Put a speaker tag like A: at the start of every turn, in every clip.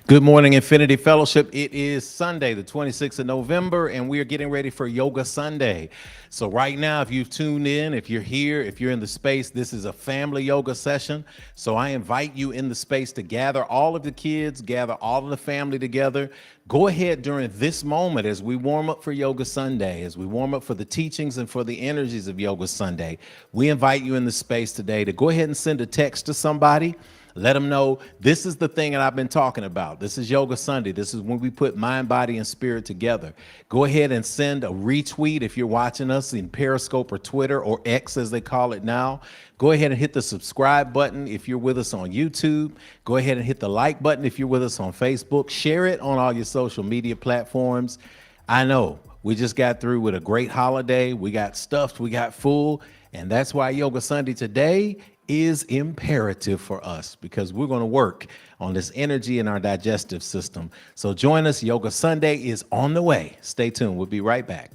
A: Good morning, Infinity Fellowship. It is Sunday, the 26th of November, and we are getting ready for Yoga Sunday. So, right now, if you've tuned in, if you're here, if you're in the space, this is a family yoga session. So, I invite you in the space to gather all of the kids, gather all of the family together. Go ahead during this moment as we warm up for Yoga Sunday, as we warm up for the teachings and for the energies of Yoga Sunday. We invite you in the space today to go ahead and send a text to somebody. Let them know this is the thing that I've been talking about. This is Yoga Sunday. This is when we put mind, body, and spirit together. Go ahead and send a retweet if you're watching us in Periscope or Twitter or X as they call it now. Go ahead and hit the subscribe button if you're with us on YouTube. Go ahead and hit the like button if you're with us on Facebook. Share it on all your social media platforms. I know we just got through with a great holiday. We got stuffed, we got full, and that's why Yoga Sunday today is imperative for us because we're going to work on this energy in our digestive system. So join us. Yoga Sunday is on the way. Stay tuned. We'll be right back.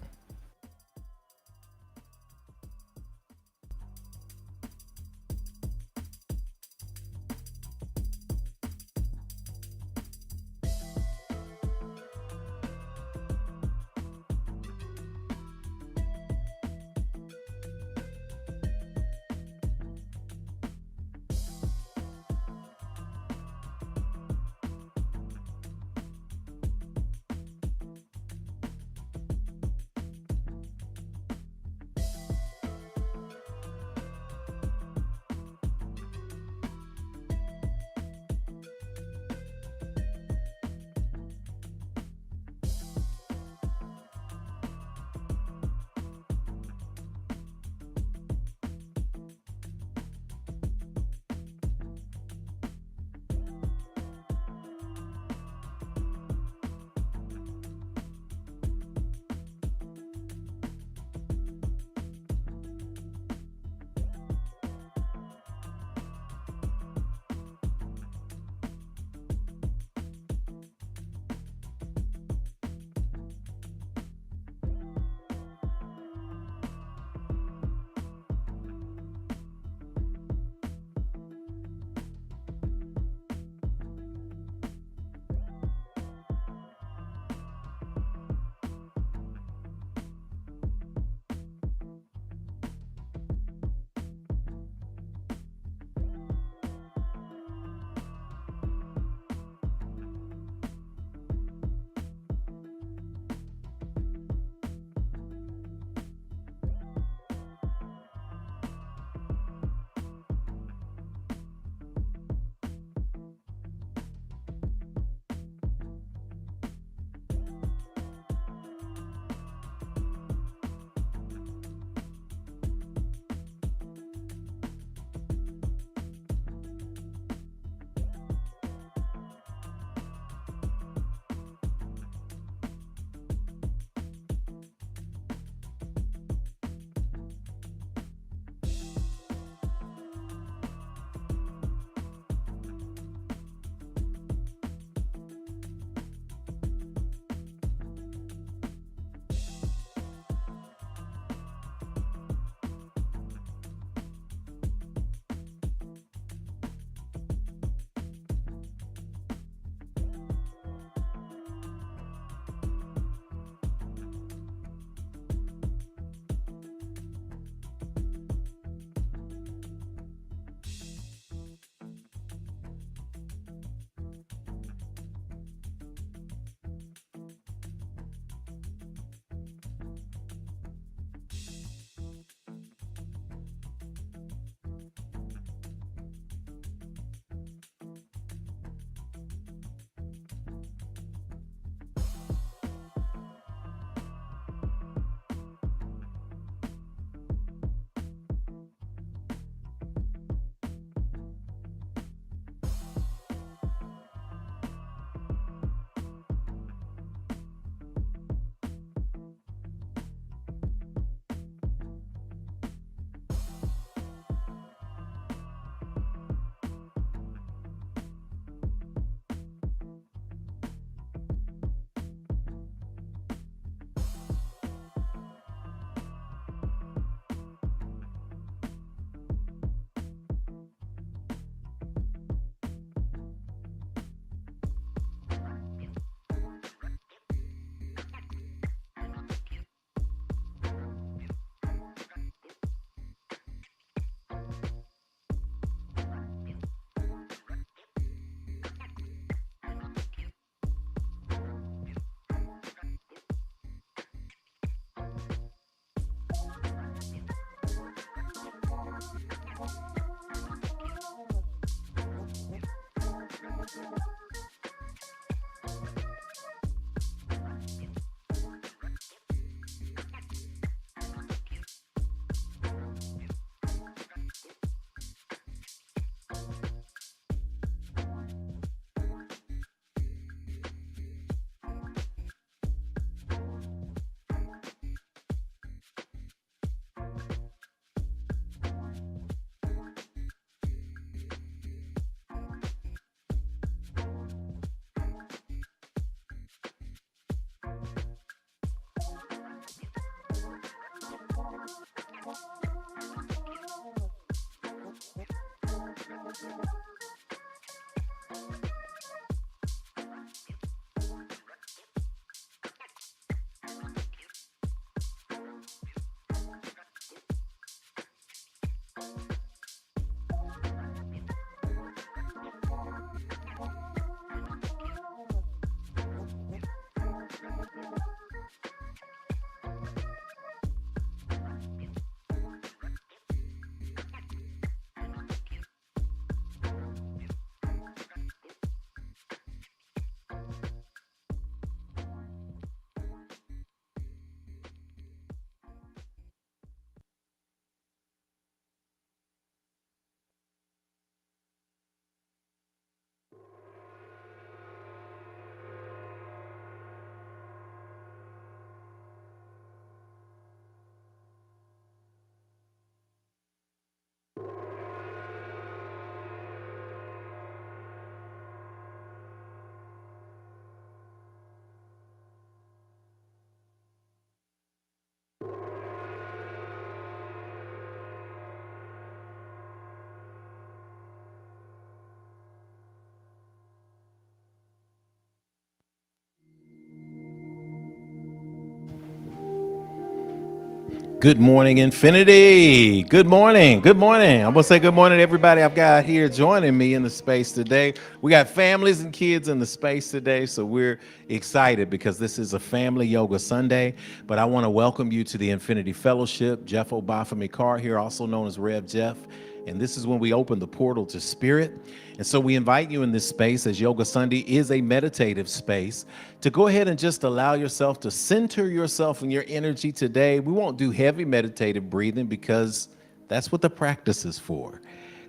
A: Good morning, Infinity. Good morning. Good morning. I'm going to say good morning to everybody I've got here joining me in the space today. We got families and kids in the space today, so we're excited because this is a family yoga Sunday. But I want to welcome you to the Infinity Fellowship. Jeff Obafemi Carr here, also known as Rev Jeff. And this is when we open the portal to spirit. And so we invite you in this space, as Yoga Sunday is a meditative space, to go ahead and just allow yourself to center yourself in your energy today. We won't do heavy meditative breathing because that's what the practice is for.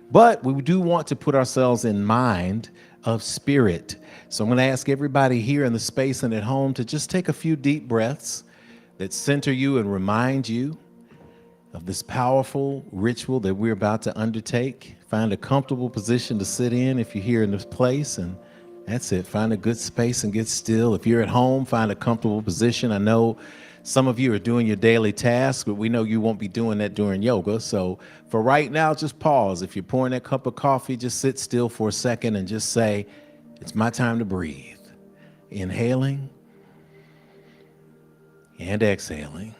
A: But we do want to put ourselves in mind of spirit. So I'm going to ask everybody here in the space and at home to just take a few deep breaths that center you and remind you of this powerful ritual that we're about to undertake. Find a comfortable position to sit in if you're here in this place, and that's it. Find a good space and get still. If you're at home, find a comfortable position. I know some of you are doing your daily tasks, but we know you won't be doing that during yoga. So for right now, just pause. If you're pouring that cup of coffee, just sit still for a second and just say, it's my time to breathe. Inhaling and exhaling.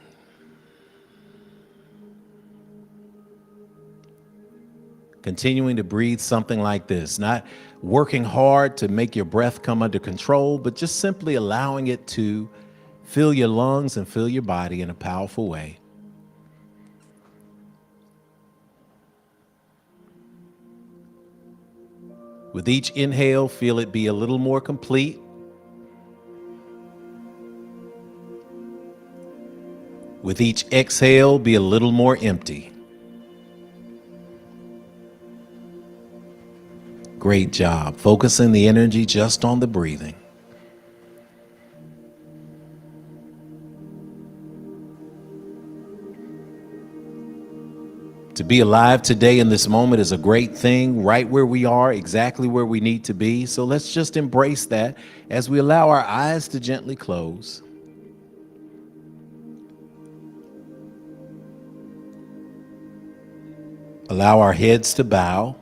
A: Continuing to breathe something like this, not working hard to make your breath come under control, but just simply allowing it to fill your lungs and fill your body in a powerful way. With each inhale, feel it be a little more complete. With each exhale, be a little more empty. Great job. Focusing the energy just on the breathing. To be alive today in this moment is a great thing, right where we are, exactly where we need to be. So let's just embrace that as we allow our eyes to gently close. Allow our heads to bow.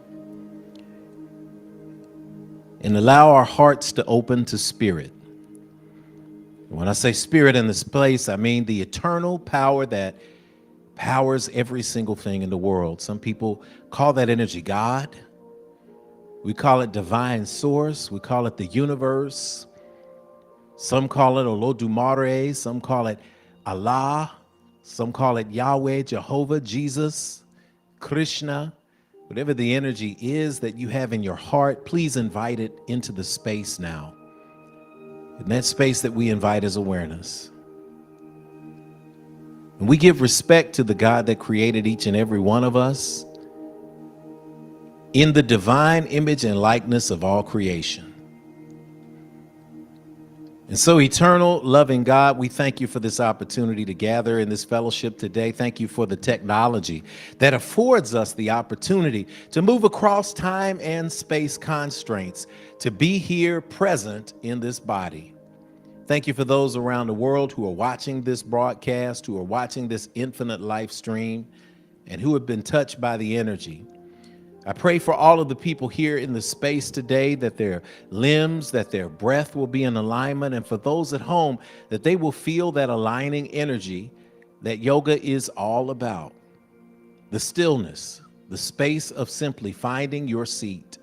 A: And allow our hearts to open to spirit. When I say spirit in this place, I mean the eternal power that powers every single thing in the world. Some people call that energy God. We call it divine source. We call it the universe. Some call it Olodumare. Some call it Allah. Some call it Yahweh, Jehovah, Jesus, Krishna. Whatever the energy is that you have in your heart, please invite it into the space now. And that space that we invite is awareness. And we give respect to the God that created each and every one of us in the divine image and likeness of all creation. And so, eternal, loving God, we thank you for this opportunity to gather in this fellowship today. Thank you for the technology that affords us the opportunity to move across time and space constraints, to be here present in this body. Thank you for those around the world who are watching this broadcast, who are watching this infinite live stream, and who have been touched by the energy. I pray for all of the people here in the space today that their limbs, that their breath will be in alignment, and for those at home that they will feel that aligning energy that yoga is all about. The stillness, the space of simply finding your seat.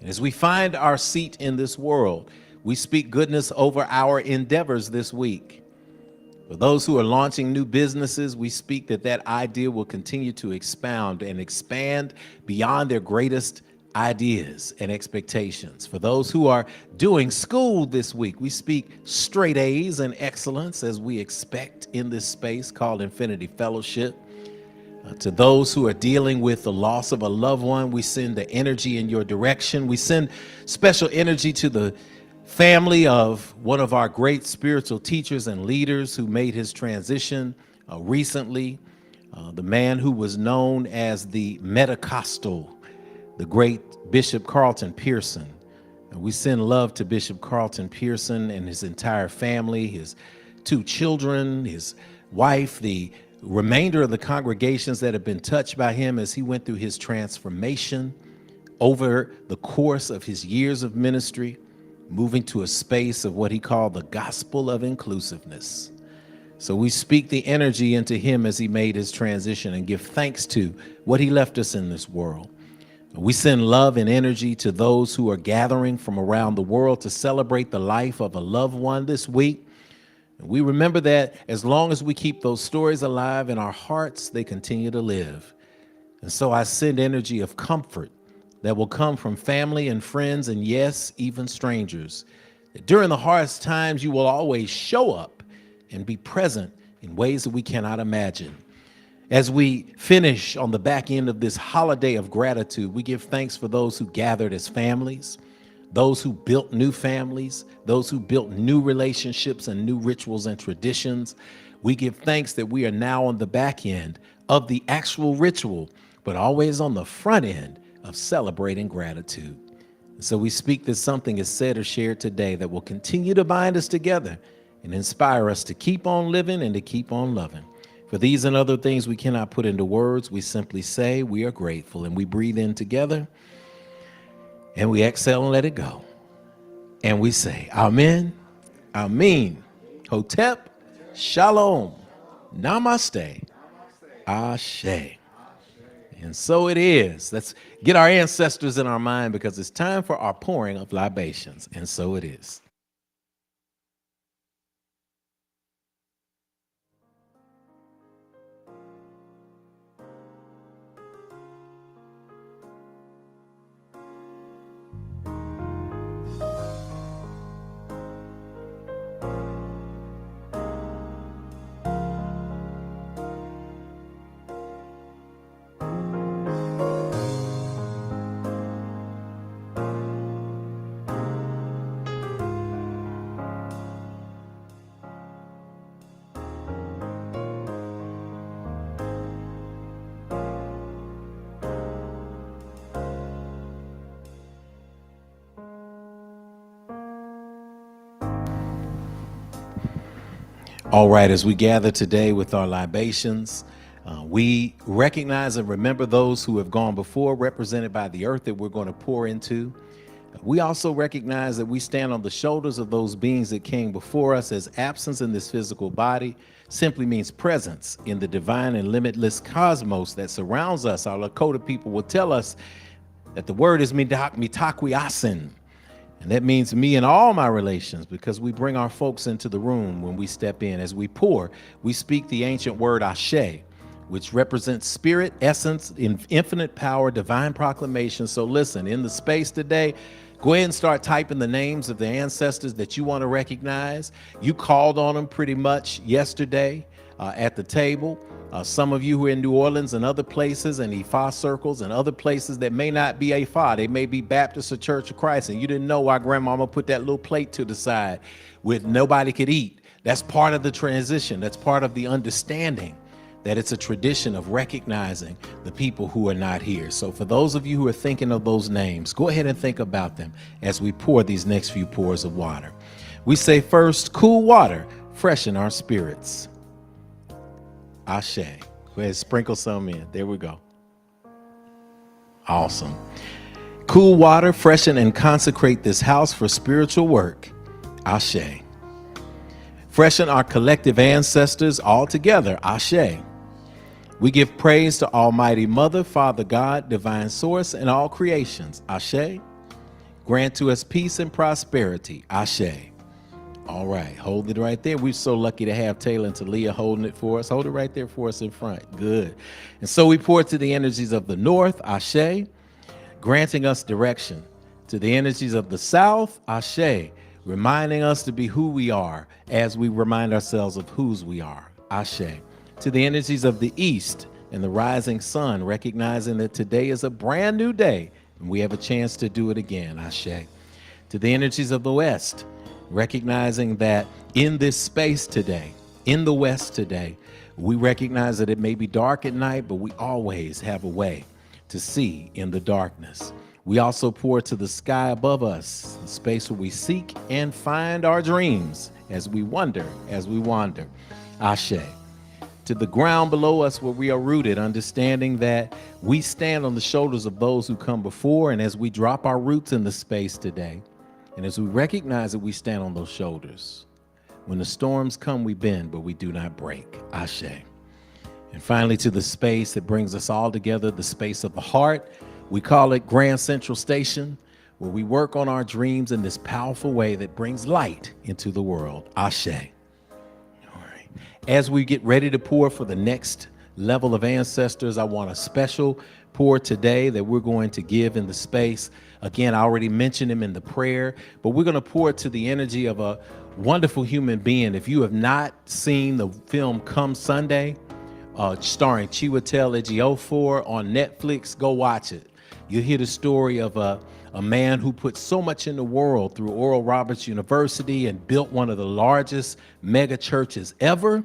A: And as we find our seat in this world, we speak goodness over our endeavors this week. For those who are launching new businesses, we speak that that idea will continue to expound and expand beyond their greatest ideas and expectations. For those who are doing school this week, we speak straight A's and excellence as we expect in this space called Infinity Fellowship. To those who are dealing with the loss of a loved one, we send the energy in your direction. We send special energy to the family of one of our great spiritual teachers and leaders who made his transition recently, the man who was known as the Metacostal, the great Bishop Carlton Pearson. We send love to Bishop Carlton Pearson and his entire family, his 2 children, his wife, the remainder of the congregations that have been touched by him as he went through his transformation over the course of his years of ministry, moving to a space of what he called the gospel of inclusiveness. So we speak the energy into him as he made his transition and give thanks to what he left us in this world. We send love and energy to those who are gathering from around the world to celebrate the life of a loved one this week. We remember that as long as we keep those stories alive in our hearts, they continue to live. And so I send energy of comfort that will come from family and friends, and yes, even strangers. During the hardest times, you will always show up and be present in ways that we cannot imagine. As we finish on the back end of this holiday of gratitude, we give thanks for those who gathered as families, those who built new families, those who built new relationships and new rituals and traditions. We give thanks that we are now on the back end of the actual ritual, but always on the front end of celebrating gratitude. So we speak that something is said or shared today that will continue to bind us together and inspire us to keep on living and to keep on loving. For these and other things we cannot put into words, we simply say we are grateful, and we breathe in together and we exhale and let it go. And we say, Amen, Amen, Hotep, Shalom, Namaste, Ashe. And so it is. Let's get our ancestors in our mind, because it's time for our pouring of libations. And so it is. All right, as we gather today with our libations, we recognize and remember those who have gone before, represented by the earth that we're going to pour into. We also recognize that we stand on the shoulders of those beings that came before us, as absence in this physical body simply means presence in the divine and limitless cosmos that surrounds us. Our Lakota people will tell us that the word is mitakwi asin. And that means me and all my relations, because we bring our folks into the room when we step in. As we pour, we speak the ancient word ashe, which represents spirit, essence, infinite power, divine proclamation. So listen, in the space today, go ahead and start typing the names of the ancestors that you want to recognize. You called on them pretty much yesterday at the table. Some of you who are in New Orleans and other places and Ifa circles and other places that may not be Ifa, they may be Baptist or Church of Christ, and you didn't know why grandmama put that little plate to the side with nobody could eat. That's part of the transition. That's part of the understanding that it's a tradition of recognizing the people who are not here. So for those of you who are thinking of those names, go ahead and think about them as we pour these next few pours of water. We say first, cool water, freshen our spirits. Ashe. Go ahead, sprinkle some in. There we go. Awesome. Cool water, freshen and consecrate this house for spiritual work. Ashe. Freshen our collective ancestors all together. Ashe. We give praise to Almighty Mother, Father God, Divine Source, and all creations. Ashe. Grant to us peace and prosperity. Ashe. All right, hold it right there. We're so lucky to have Taylor and Talia holding it for us. Hold it right there for us in front. Good. And so we pour to the energies of the north, Ashe, granting us direction. To the energies of the south, Ashe, reminding us to be who we are as we remind ourselves of whose we are. Ashe. To the energies of the east and the rising sun, recognizing that today is a brand new day and we have a chance to do it again. Ashe. To the energies of the west, recognizing that in this space today, in the West today, we recognize that it may be dark at night, but we always have a way to see in the darkness. We also pour to the sky above us, the space where we seek and find our dreams as we wander. Ashe. To the ground below us where we are rooted, understanding that we stand on the shoulders of those who come before, and as we drop our roots in the space today, and as we recognize that we stand on those shoulders, when the storms come, we bend, but we do not break. Ashe. And finally, to the space that brings us all together, the space of the heart. We call it Grand Central Station, where we work on our dreams in this powerful way that brings light into the world. Ashe. All right. As we get ready to pour for the next level of ancestors, I want a special pour today that we're going to give in the space. Again, I already mentioned him in the prayer, but we're going to pour it to the energy of a wonderful human being. If you have not seen the film Come Sunday, starring Chiwetel Ejiofor on Netflix, go watch it. You'll hear the story of a man who put so much in the world through Oral Roberts University and built one of the largest mega churches ever.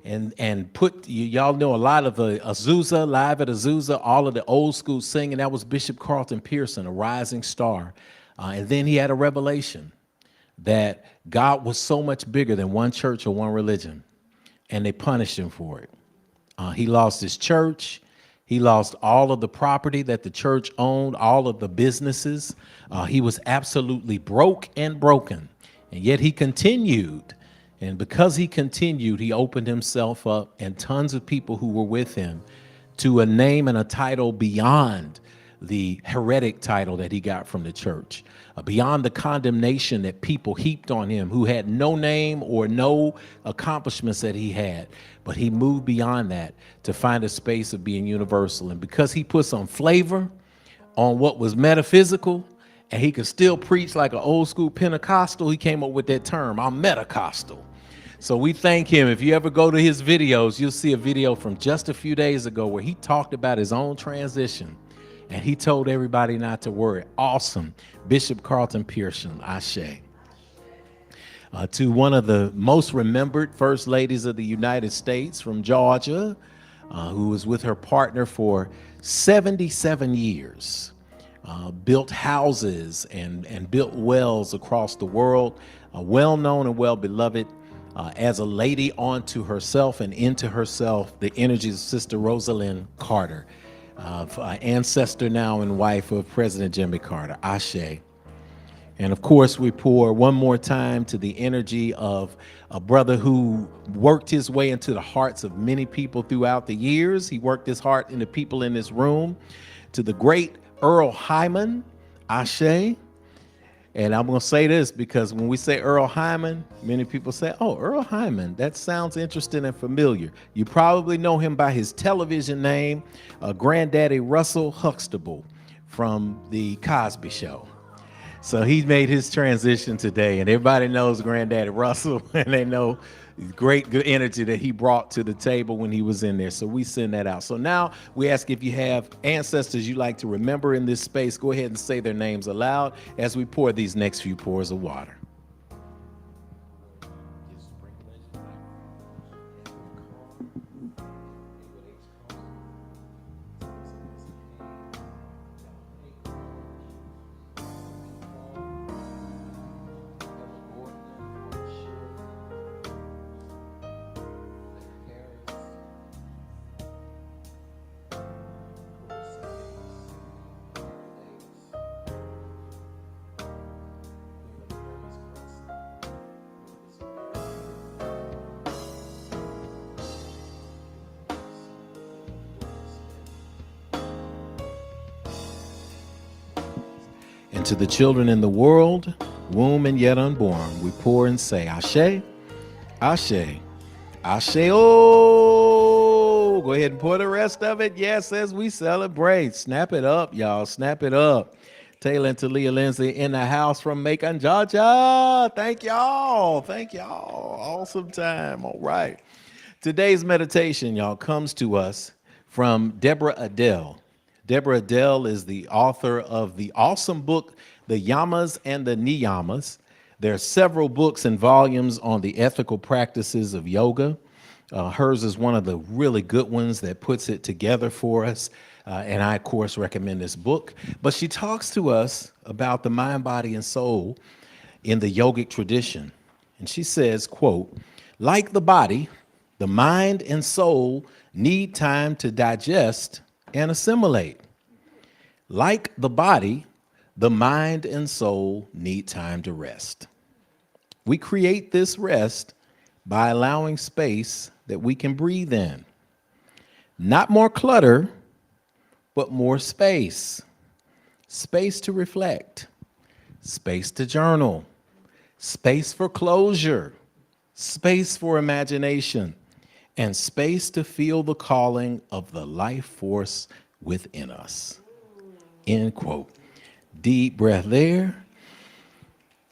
A: And put, y'all know a lot of the Azusa, Live at Azusa, all of the old school singing. That was Bishop Carlton Pearson, a rising star. And then he had a revelation that God was so much bigger than one church or one religion. And they punished him for it. He lost his church. He lost all of the property that the church owned, all of the businesses. He was absolutely broke and broken. And yet he continued. And because he continued, he opened himself up and tons of people who were with him to a name and a title beyond the heretic title that he got from the church, beyond the condemnation that people heaped on him who had no name or no accomplishments that he had. But he moved beyond that to find a space of being universal. And because he put some flavor on what was metaphysical, and he could still preach like an old school Pentecostal, he came up with that term, I'm Metacostal. So we thank him. If you ever go to his videos, you'll see a video from just a few days ago where he talked about his own transition. And he told everybody not to worry. Awesome. Bishop Carlton Pearson, Ashe. To one of the most remembered first ladies of the United States from Georgia, who was with her partner for 77 years. Built houses and built wells across the world, well known and well beloved as a lady onto herself and into herself, the energies of Sister Rosalind Carter, ancestor now and wife of President Jimmy Carter, Ashe. And of course, we pour one more time to the energy of a brother who worked his way into the hearts of many people throughout the years. He worked his heart into people in this room, to the great Earl Hyman, Ashe, And I'm going to say this because when we say Earl Hyman, many people say, oh, Earl Hyman, that sounds interesting and familiar. You probably know him by his television name, Granddaddy Russell Huxtable from The Cosby Show. So he made his transition today, and everybody knows Granddaddy Russell, and they know great good energy that he brought to the table when he was in there. So we send that out. So now we ask if you have ancestors you like to remember in this space, go ahead and say their names aloud as we pour these next few pours of water. And to the children in the world, womb and yet unborn, we pour and say, Ashe, Ashe, Ashe, oh. Go ahead and pour the rest of it. Yes, as we celebrate. Snap it up, y'all. Snap it up. Taylor and Talia Lindsay in the house from Macon, Georgia. Thank y'all. Thank y'all. Awesome time. All right. Today's meditation, y'all, comes to us from Deborah Adele. Deborah Adele is the author of the awesome book, The Yamas and the Niyamas. There are several books and volumes on the ethical practices of yoga. Hers is one of the really good ones that puts it together for us. And I, of course, recommend this book. But she talks to us about the mind, body, and soul in the yogic tradition. And she says, quote, like the body, the mind and soul need time to digest and assimilate. Like the body, the mind and soul need time to rest. We create this rest by allowing space that we can breathe in. Not more clutter, but more space. Space to reflect, space to journal, space for closure, space for imagination, and space to feel the calling of the life force within us. End quote. Deep breath there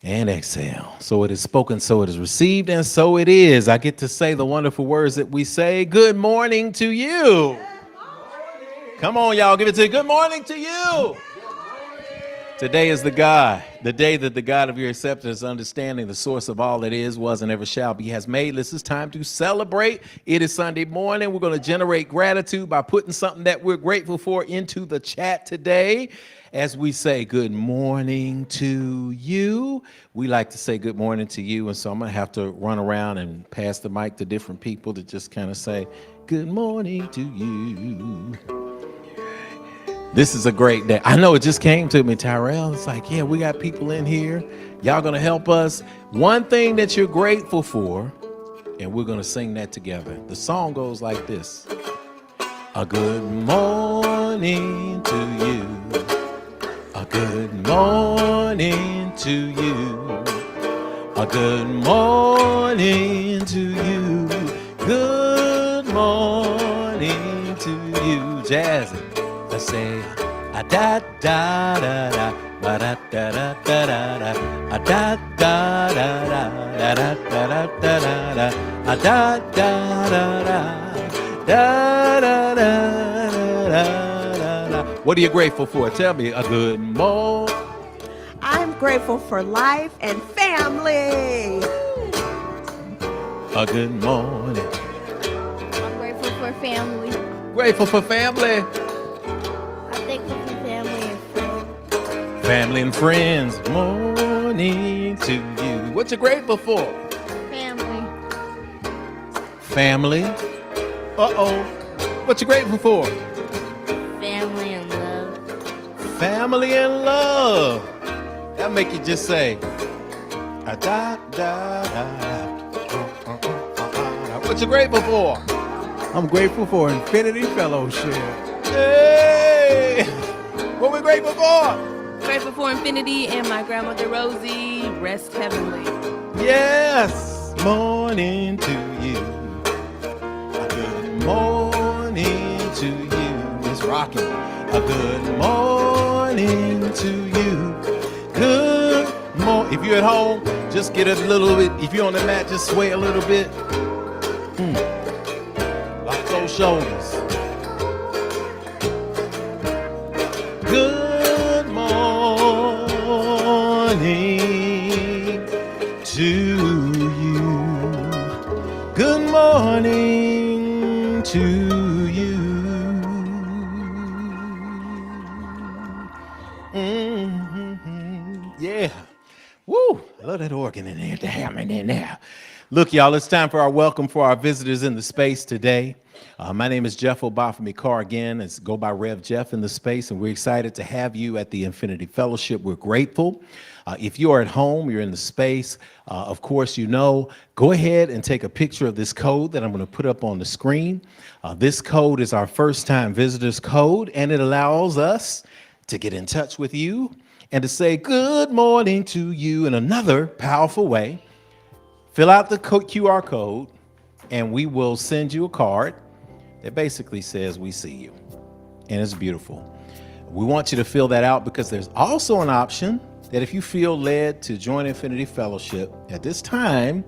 A: and exhale. So it is spoken, so it is received, and so it is. I get to say the wonderful words that we say. Good morning to you. Come on, y'all, give it to you. Good morning to you. Today is the day that the God of your acceptance, understanding the source of all that is, was, and ever shall be, has made. This is time to celebrate. It is Sunday morning. We're going to generate gratitude by putting something that we're grateful for into the chat today. As we say good morning to you, we like to say good morning to you. And so I'm going to have to run around and pass the mic to different people to just kind of say good morning to you. This is a great day. I know it just came to me, Tyrell. It's like, yeah, we got people in here. Y'all going to help us. One thing that you're grateful for, and we're going to sing that together. The song goes like this. A good morning to you. A good morning to you. A good morning to you. Good morning to you. Jazzy. Let's say a da da da da ba da da da da da a da da da da da da da da da a da da da da da da da. What are you grateful for? Tell me. A good morning.
B: I'm grateful for life and family.
A: A good morning.
C: I'm grateful for family.
A: Grateful for family.
C: Thankful for family and friends.
A: Family and friends. Morning to you. What you grateful for?
C: Family.
A: Family. Uh-oh. What you grateful for?
C: Family and love.
A: Family and love. That make you just say, da da da da. What you grateful for?
D: I'm grateful for Infinity Fellowship.
A: Hey! What we grateful for?
E: Grateful for infinity and my grandmother Rosie. Rest heavenly.
A: Yes, morning to you. A good morning to you. It's rocking. A good morning to you. Good morning. If you're at home, just get a little bit. If you're on the mat, just sway a little bit. Lock those shoulders. Good morning to you. Good morning to you. Yeah. Woo. I love that organ in there, the hammering in there. Look, y'all, it's time for our welcome for our visitors in the space today. My name is Jeff Obafemi Carr again. It's go by Rev Jeff in the space, and we're excited to have you at the Infinity Fellowship. We're grateful. If you are at home, you're in the space, of course, you know, go ahead and take a picture of this code that I'm going to put up on the screen. This code is our first-time visitors code, and it allows us to get in touch with you and to say good morning to you in another powerful way. Fill out the QR code, and we will send you a card that basically says we see you, and it's beautiful. We want you to fill that out because there's also an option that if you feel led to join Infinity Fellowship at this time,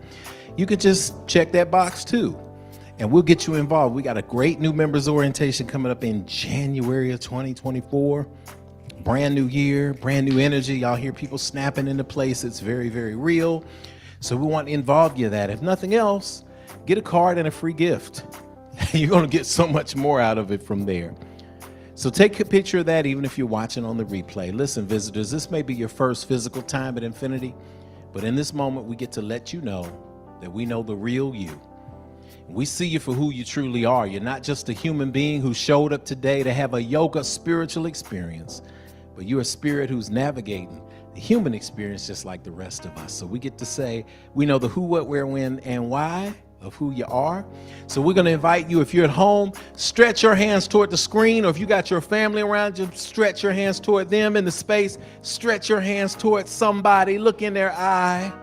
A: you could just check that box too, and we'll get you involved. We got a great new members orientation coming up in January of 2024. Brand new year, brand new energy. Y'all hear people snapping into place. It's very, very real. So we want to involve you in that. If nothing else, get a card and a free gift. You're going to get so much more out of it from there. So take a picture of that even if you're watching on the replay. Listen, visitors, this may be your first physical time at Infinity, but in this moment, we get to let you know that we know the real you. We see you for who you truly are. You're not just a human being who showed up today to have a yoga spiritual experience, but you're a spirit who's navigating the human experience just like the rest of us. So we get to say, we know the who, what, where, when, and why of who you are. So we're going to invite you, if you're at home, stretch your hands toward the screen, or if you got your family around you, stretch your hands toward them in the space, stretch your hands toward somebody, look in their eye.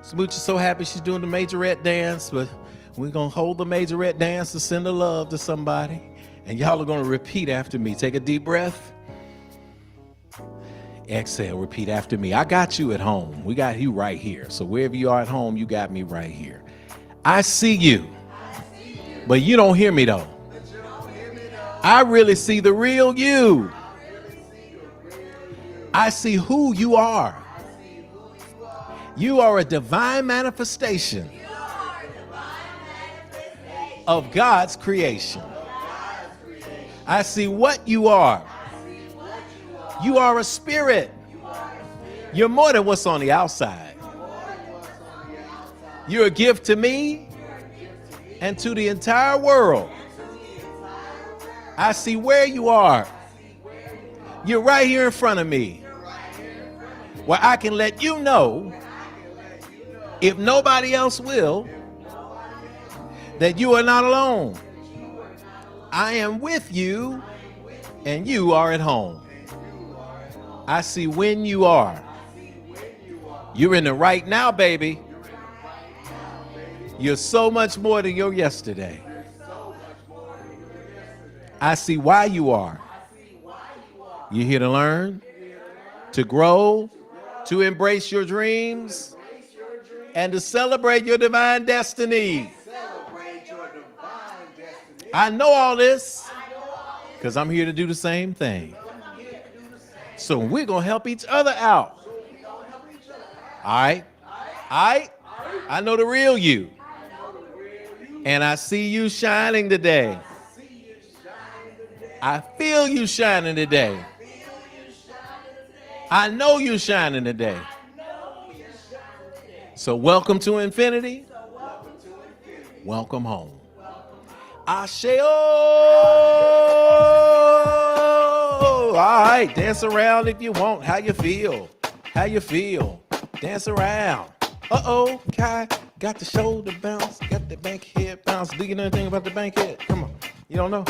A: Smooch is so happy she's doing the majorette dance, but we're going to hold the majorette dance to send a love to somebody. And y'all are going to repeat after me. Take a deep breath. Exhale, repeat after me. I got you at home. We got you right here. So wherever you are at home, you got me right here. I see you, but you don't hear me though. I really see the real you. I see who you are. You are a divine manifestation of God's creation. I see what you are. You are a spirit. You're more than what's on the outside. You're a gift to me and to the entire world. I see where you are. You're right here in front of me, where I can let you know, if nobody else will, that you are not alone. I am with you, and you are at home. I see when you are. You're in the right now, baby. You're so much more than your yesterday. I see why you are. You're here to learn, to grow, to embrace your dreams, and to celebrate your divine destiny. I know all this because I'm here to do the same thing. So we're going to help each other out. All right? I know the real you. And I see you shining today. I feel you shining today. I know you shining today. So welcome to Infinity. Welcome home. Asheo. All right, dance around if you want. How you feel? How you feel? Dance around. Uh-oh, Kai. Got the shoulder bounce, got the bank head bounce. Do you know anything about the bank head? Come on. You don't know?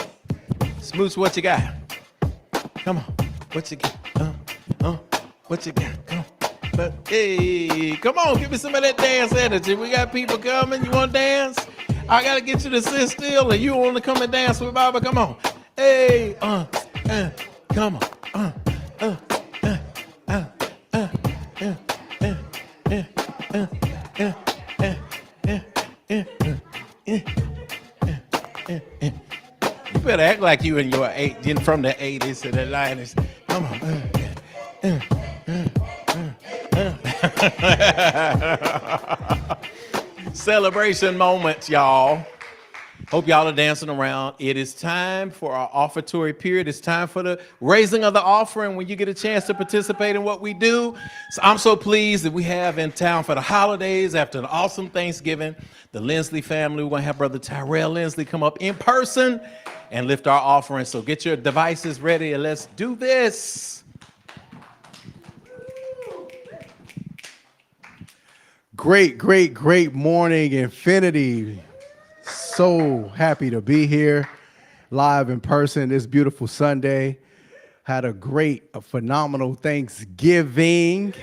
A: Smooch, what you got? Come on. What you got? What you got? Come on. Hey, come on, give me some of that dance energy. We got people coming. You want to dance? I got to get you to sit still, and you want to come and dance with Baba? Come on. Hey, come on. You better act like you in your from the 80s to the 90s. Come on. Celebration moments, y'all. Hope y'all are dancing around. It is time for our offertory period. It's time for the raising of the offering when you get a chance to participate in what we do. So I'm so pleased that we have in town for the holidays after an awesome Thanksgiving, the Lindsley family. We're going to have Brother Tyrell Lindsley come up in person and lift our offering. So get your devices ready and let's do this.
D: Great morning, Infinity. So happy to be here live in person this beautiful Sunday. Had a phenomenal Thanksgiving.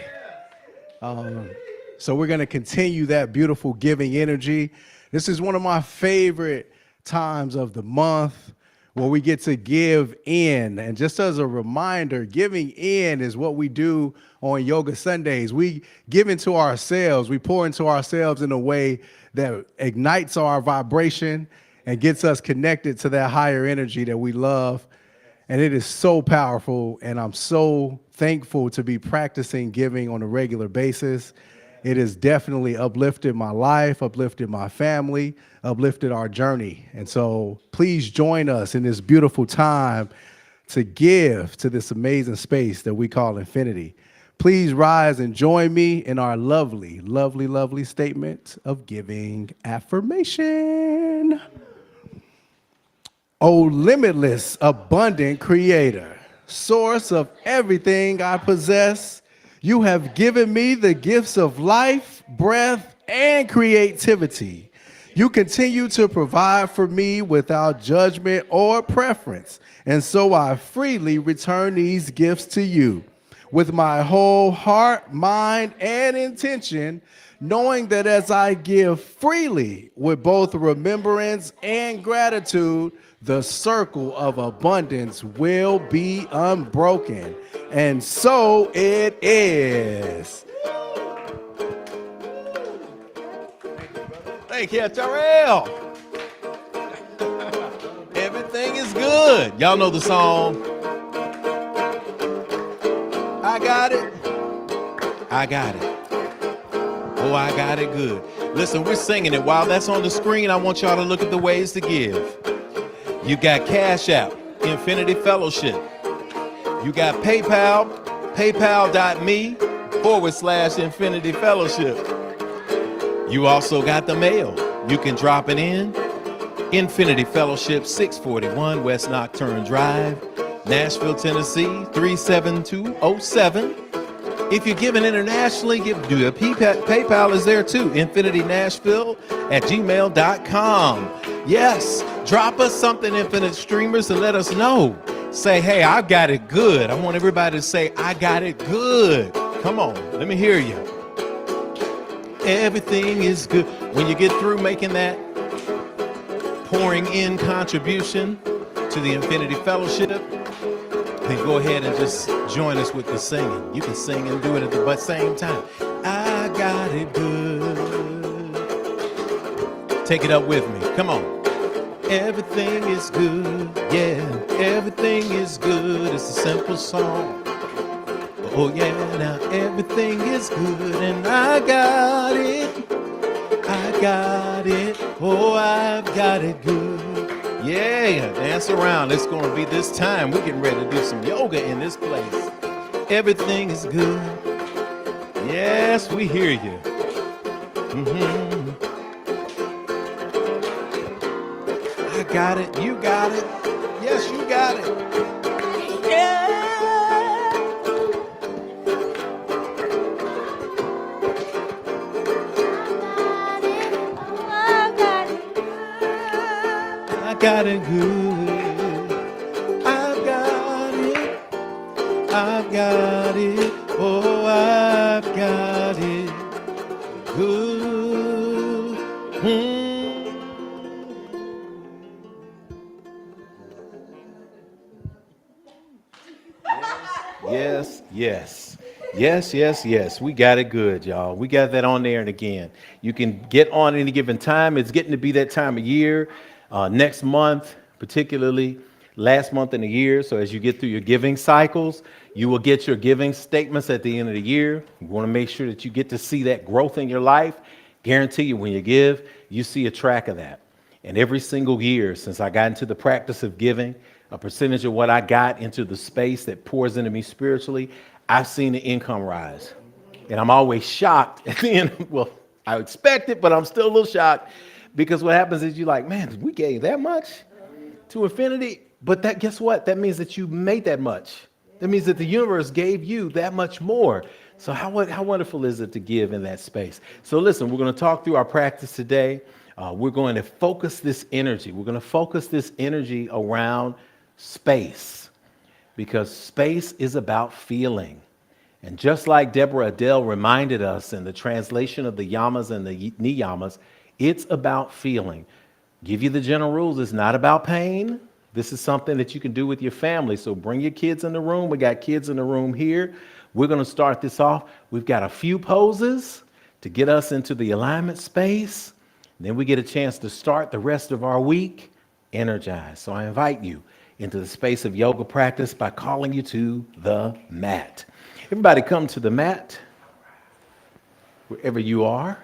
D: So we're going to continue that beautiful giving energy. This is one of my favorite times of the month where we get to give in. And just as a reminder, giving in is what we do on Yoga Sundays. We give into ourselves. We pour into ourselves in a way that ignites our vibration and gets us connected to that higher energy that we love. And it is so powerful. And I'm so thankful to be practicing giving on a regular basis. It has definitely uplifted my life, uplifted my family, uplifted our journey. And so please join us in this beautiful time to give to this amazing space that we call Infinity. Please rise and join me in our lovely, lovely, lovely statement of giving affirmation. O limitless, abundant creator, source of everything I possess, you have given me the gifts of life, breath, and creativity. You continue to provide for me without judgment or preference, and so I freely return these gifts to you with my whole heart, mind, and intention, knowing that as I give freely with both remembrance and gratitude, the circle of abundance will be unbroken. And so it is.
A: Thank you, Tyrell. Everything is good. Y'all know the song. I got it. I got it. Oh, I got it good. Listen, we're singing it. While that's on the screen, I want y'all to look at the ways to give. You got Cash App, Infinity Fellowship. You got PayPal, paypal.me/Infinity Fellowship. You also got the mail. You can drop it in. Infinity Fellowship, 641 West Nocturne Drive, Nashville, Tennessee, 37207. If you're giving internationally, do a PayPal is there too, infinitynashville@gmail.com. Yes, drop us something, Infinite Streamers, and let us know. Say, hey, I got it good. I want everybody to say, I got it good. Come on, let me hear you. Everything is good. When you get through making that pouring in contribution to the Infinity Fellowship, then go ahead and just join us with the singing. You can sing and do it at the same time. I got it good. Take it up with me. Come on. Everything is good. Yeah, everything is good. It's a simple song. Oh yeah, now everything is good and I got it. I got it. Oh, I've got it good. Yeah, dance around. It's going to be this time. We're getting ready to do some yoga in this place. Everything is good. Yes, we hear you. I got it. You got it. Yes, you got it. Yeah. I got it good. I've got it. I've got it. Oh, I've got it good. Yes, yes. Yes, yes, yes. We got it good, y'all. We got that on there. And again, you can get on any given time. It's getting to be that time of year. Next month, particularly last month in the year. So as you get through your giving cycles, you will get your giving statements at the end of the year. You want to make sure that you get to see that growth in your life. Guarantee you when you give, you see a track of that. And every single year since I got into the practice of giving, a percentage of what I got into the space that pours into me spiritually, I've seen the income rise. And I'm always shocked at the end. Well, I expect it, but I'm still a little shocked because what happens is you're like, man, we gave that much to infinity. But that, guess what? That means that you made that much. That means that the universe gave you that much more. So how wonderful is it to give in that space? So listen, we're going to talk through our practice today. We're going to focus this energy. We're going to focus this energy around space, because space is about feeling. And just like Deborah Adele reminded us in the translation of the yamas and the niyamas, it's about feeling. Give you the general rules. It's not about pain. This is something that you can do with your family. So bring your kids in the room. We got kids in the room here. We're going to start this off. We've got a few poses to get us into the alignment space. Then we get a chance to start the rest of our week energized. So I invite you into the space of yoga practice by calling you to the mat. Everybody come to the mat, wherever you are.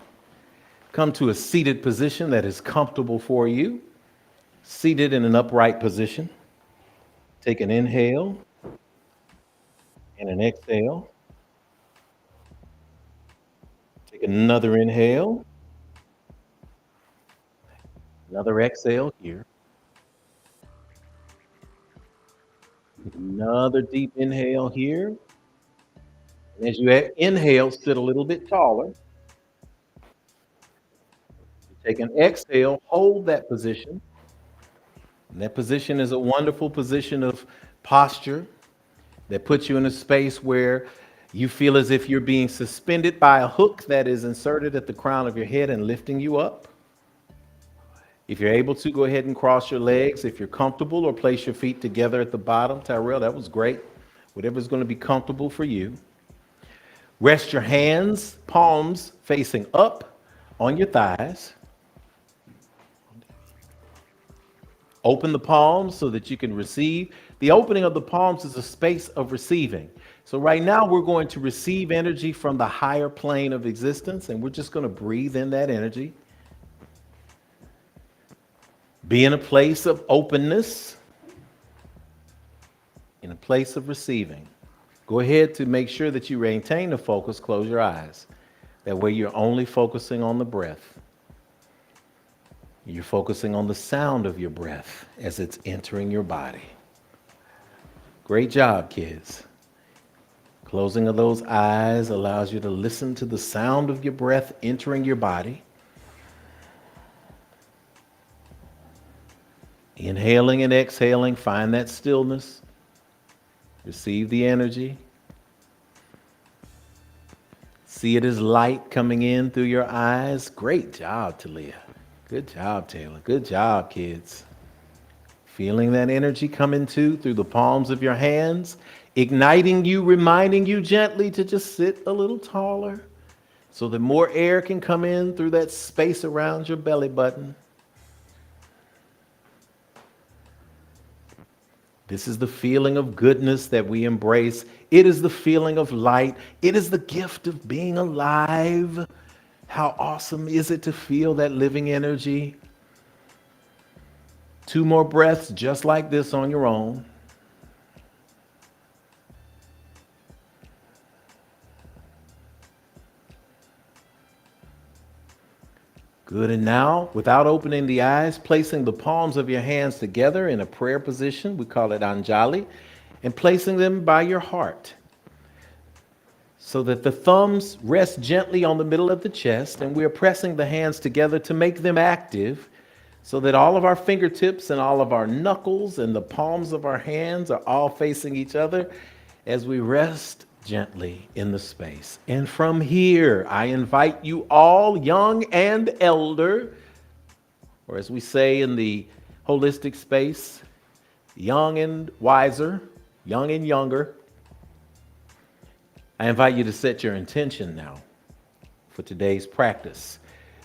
A: Come to a seated position that is comfortable for you. Seated in an upright position. Take an inhale and an exhale. Take another inhale. Another exhale here. Another deep inhale here. And as you inhale, sit a little bit taller. Take an exhale, hold that position. And that position is a wonderful position of posture that puts you in a space where you feel as if you're being suspended by a hook that is inserted at the crown of your head and lifting you up. If you're able to, go ahead and cross your legs if you're comfortable, or place your feet together at the bottom. Tyrell, that was great. Whatever's going to be comfortable for you. Rest your hands, palms facing up on your thighs. Open the palms so that you can receive. The opening of the palms is a space of receiving. So right now we're going to receive energy from the higher plane of existence, and we're just going to breathe in that energy. Be in a place of openness, in a place of receiving. Go ahead to make sure that you maintain the focus. Close your eyes. That way you're only focusing on the breath. You're focusing on the sound of your breath as it's entering your body. Great job, kids. Closing of those eyes allows you to listen to the sound of your breath entering your body. Inhaling and exhaling, find that stillness. Receive the energy. See it as light coming in through your eyes. Great job, Talia. Good job, Taylor. Good job, kids. Feeling that energy coming through the palms of your hands, igniting you, reminding you gently to just sit a little taller so that more air can come in through that space around your belly button. This is the feeling of goodness that we embrace. It is the feeling of light. It is the gift of being alive. How awesome is it to feel that living energy? 2 more breaths just like this on your own. Good, and now, without opening the eyes, placing the palms of your hands together in a prayer position, we call it Anjali, and placing them by your heart so that the thumbs rest gently on the middle of the chest, and we're pressing the hands together to make them active so that all of our fingertips and all of our knuckles and the palms of our hands are all facing each other as we rest gently in the space. And from here, I invite you all, young and elder, or as we say in the holistic space, young and wiser, young and younger. I invite you to set your intention now for today's practice,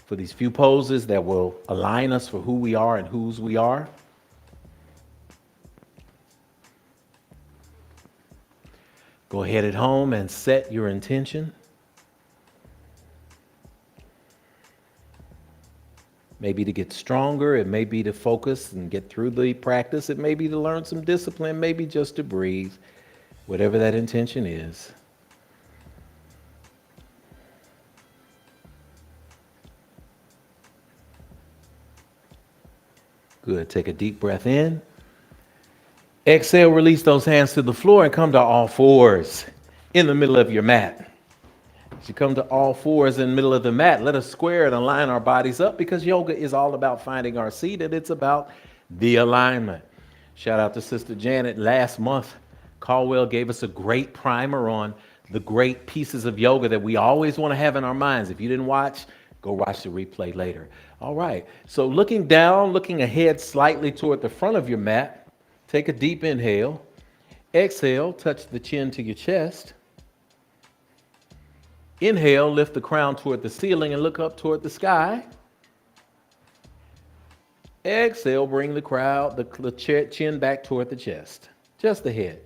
A: for these few poses that will align us for who we are and whose we are. Go ahead at home and set your intention. Maybe to get stronger, it may be to focus and get through the practice, it may be to learn some discipline, maybe just to breathe, whatever that intention is. Good, take a deep breath in. Exhale, release those hands to the floor and come to all fours in the middle of your mat. As you come to all fours in the middle of the mat, let us square and align our bodies up because yoga is all about finding our seat and it's about the alignment. Shout out to Sister Janet. Last month, Caldwell gave us a great primer on the great pieces of yoga that we always want to have in our minds. If you didn't watch, go watch the replay later. All right, so looking down, looking ahead slightly toward the front of your mat, take a deep inhale. Exhale, touch the chin to your chest. Inhale, lift the crown toward the ceiling and look up toward the sky. Exhale, bring the chin back toward the chest, just the head.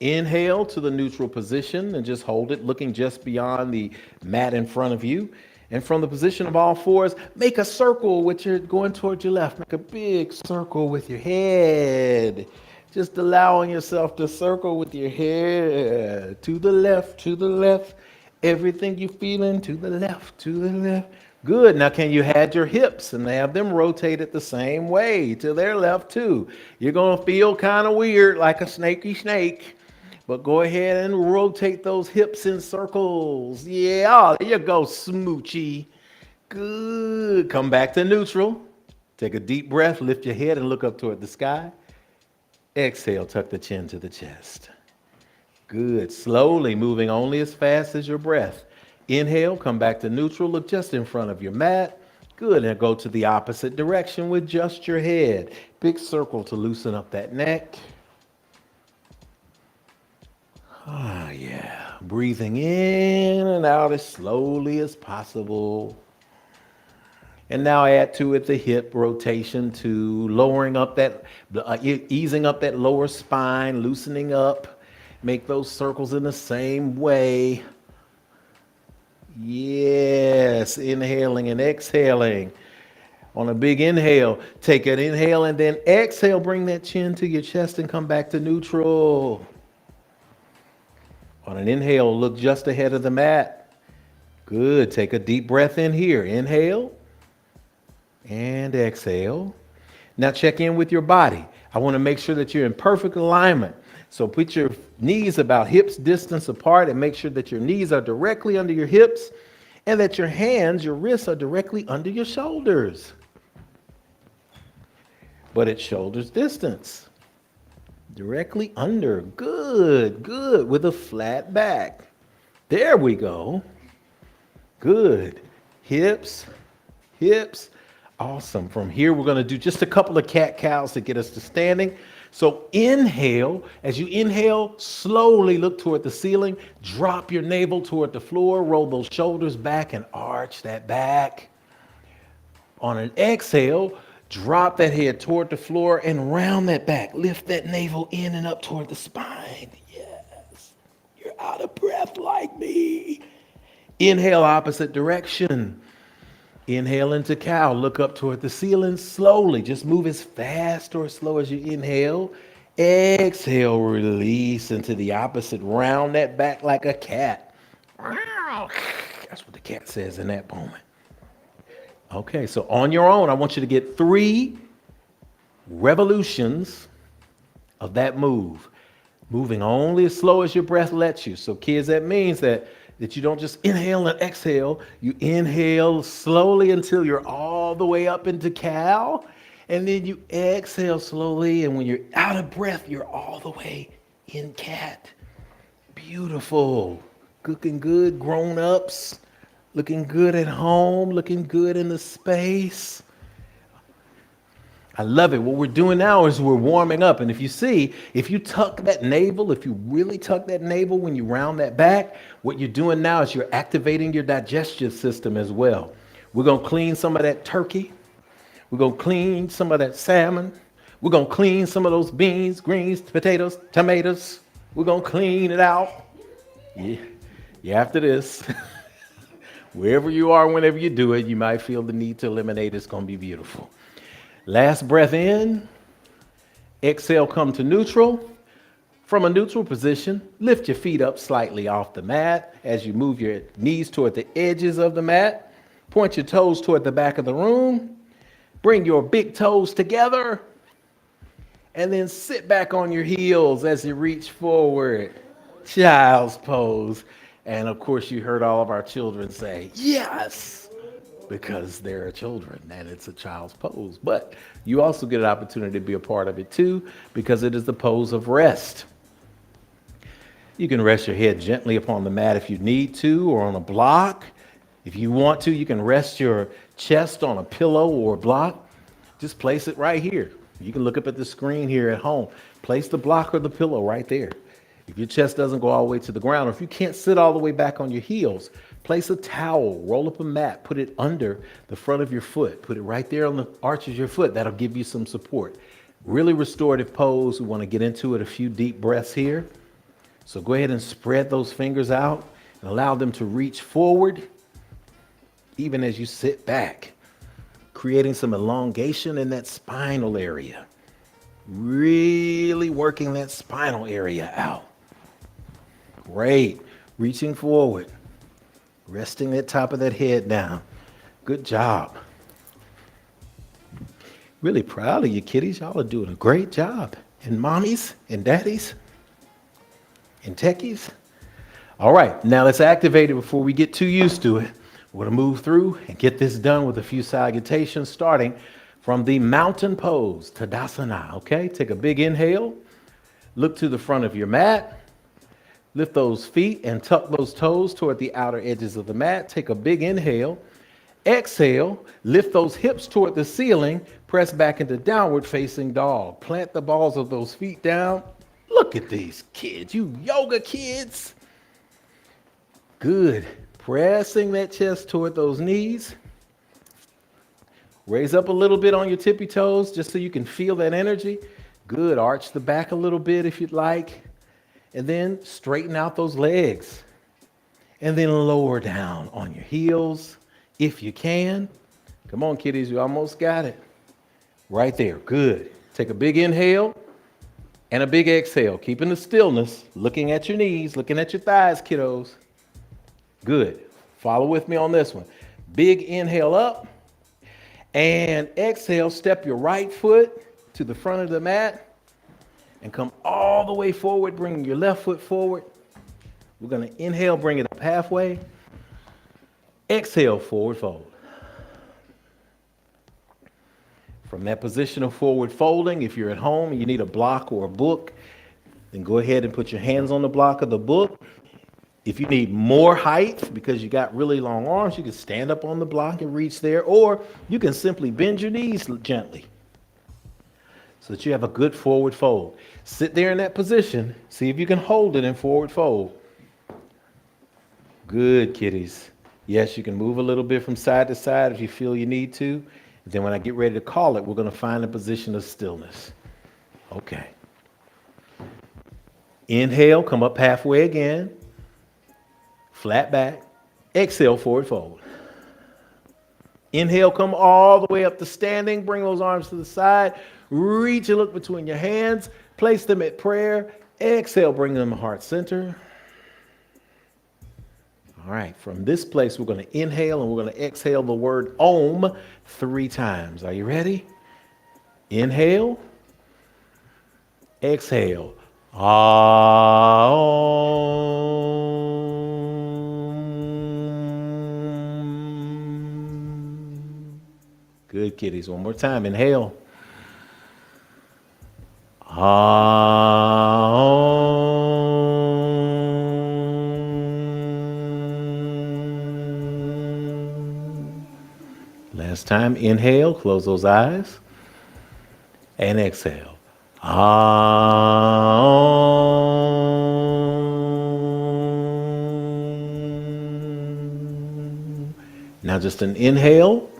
A: Inhale to the neutral position and just hold it, looking just beyond the mat in front of you. And from the position of all fours, make a circle with your going towards your left. Make a big circle with your head. Just allowing yourself to circle with your head to the left, to the left. Everything you're feeling to the left, to the left. Good. Now, can you have your hips and have them rotated the same way to their left too? You're going to feel kind of weird like a snaky snake, but go ahead and rotate those hips in circles. Yeah, there you go, smoochie. Good. Come back to neutral. Take a deep breath, lift your head and look up toward the sky. Exhale, tuck the chin to the chest. Good. Slowly moving only as fast as your breath. Inhale, come back to neutral, look just in front of your mat. Good. And go to the opposite direction with just your head. Big circle to loosen up that neck. Ah, yeah. Breathing in and out as slowly as possible. And now add to it the hip rotation to lowering up that, easing up that lower spine, loosening up. Make those circles in the same way. Yes, inhaling and exhaling. On a big inhale, take an inhale and then exhale. Bring that chin to your chest and come back to neutral. On an inhale, look just ahead of the mat. Good. Take a deep breath in here. Inhale. And exhale. Now check in with your body. I want to make sure that you're in perfect alignment. So put your knees about hips distance apart and make sure that your knees are directly under your hips and that your hands, your wrists are directly under your shoulders. But at shoulders distance. Directly under. Good, good. With a flat back. There we go. Good. Hips, hips. Awesome. From here, we're going to do just a couple of cat-cows to get us to standing. So inhale. As you inhale, slowly look toward the ceiling. Drop your navel toward the floor. Roll those shoulders back and arch that back. On an exhale, drop that head toward the floor and round that back. Lift that navel in and up toward the spine. Yes. You're out of breath like me. Inhale, opposite direction. Inhale into cow. Look up toward the ceiling slowly. Just move as fast or as slow as you inhale. Exhale, release into the opposite. Round that back like a cat. That's what the cat says in that moment. Okay, so on your own, I want you to get 3 revolutions of that move. Moving only as slow as your breath lets you. So kids, that means that you don't just inhale and exhale. You inhale slowly until you're all the way up into cow. And then you exhale slowly. And when you're out of breath, you're all the way in cat. Beautiful. Looking good, grown-ups. Looking good at home, looking good in the space. I love it. What we're doing now is we're warming up. And if you see, if you tuck that navel, if you really tuck that navel when you round that back, what you're doing now is you're activating your digestive system as well. We're going to clean some of that turkey. We're going to clean some of that salmon. We're going to clean some of those beans, greens, potatoes, tomatoes. We're going to clean it out. Yeah, after this. Wherever you are, whenever you do it, you might feel the need to eliminate. It's going to be beautiful. Last breath in. Exhale, come to neutral. From a neutral position, lift your feet up slightly off the mat as you move your knees toward the edges of the mat. Point your toes toward the back of the room. Bring your big toes together. And then sit back on your heels as you reach forward. Child's pose. And of course, you heard all of our children say, yes, because they're children and it's a child's pose. But you also get an opportunity to be a part of it too, because it is the pose of rest. You can rest your head gently upon the mat if you need to, or on a block. If you want to, you can rest your chest on a pillow or a block. Just place it right here. You can look up at the screen here at home. Place the block or the pillow right there. If your chest doesn't go all the way to the ground, or if you can't sit all the way back on your heels, place a towel, roll up a mat, put it under the front of your foot. Put it right there on the arch of your foot. That'll give you some support. Really restorative pose. We want to get into it. A few deep breaths here. So go ahead and spread those fingers out and allow them to reach forward, even as you sit back, creating some elongation in that spinal area. Really working that spinal area out. Great. Reaching forward. Resting that top of that head down. Good job. Really proud of you, kiddies. Y'all are doing a great job. And mommies and daddies and techies. All right, now let's activate it before we get too used to it. We're going to move through and get this done with a few salutations, starting from the mountain pose, Tadasana. Okay, take a big inhale. Look to the front of your mat. Lift those feet and tuck those toes toward the outer edges of the mat. Take a big inhale. Exhale, lift those hips toward the ceiling. Press back into downward facing dog. Plant the balls of those feet down. Look at these kids, you yoga kids. Good. Pressing that chest toward those knees. Raise up a little bit on your tippy toes just so you can feel that energy. Good. Arch the back a little bit if you'd like. And then straighten out those legs. And then lower down on your heels if you can. Come on, kiddies, you almost got it. Right there. Good. Take a big inhale and a big exhale. Keeping the stillness, looking at your knees, looking at your thighs, kiddos. Good. Follow with me on this one. Big inhale up and exhale. Step your right foot to the front of the mat and come all the way forward, bringing your left foot forward. We're going to inhale, bring it up halfway. Exhale, forward fold. From that position of forward folding, if you're at home and you need a block or a book, then go ahead and put your hands on the block of the book. If you need more height because you got really long arms, you can stand up on the block and reach there, or you can simply bend your knees gently so that you have a good forward fold. Sit there in that position. See if you can hold it in forward fold. Good, kiddies. Yes, you can move a little bit from side to side if you feel you need to. Then when I get ready to call it, we're going to find a position of stillness. Okay. Inhale, come up halfway again. Flat back. Exhale, forward fold. Inhale, come all the way up to standing. Bring those arms to the side. Reach and look between your hands. Place them at prayer. Exhale, bring them to heart center. All right, from this place, we're going to inhale and we're going to exhale the word Om 3 times. Are you ready? Inhale. Exhale. Om. Good, kiddies. One more time. Inhale. Om. Last time, inhale, close those eyes, and exhale. Now just an inhale.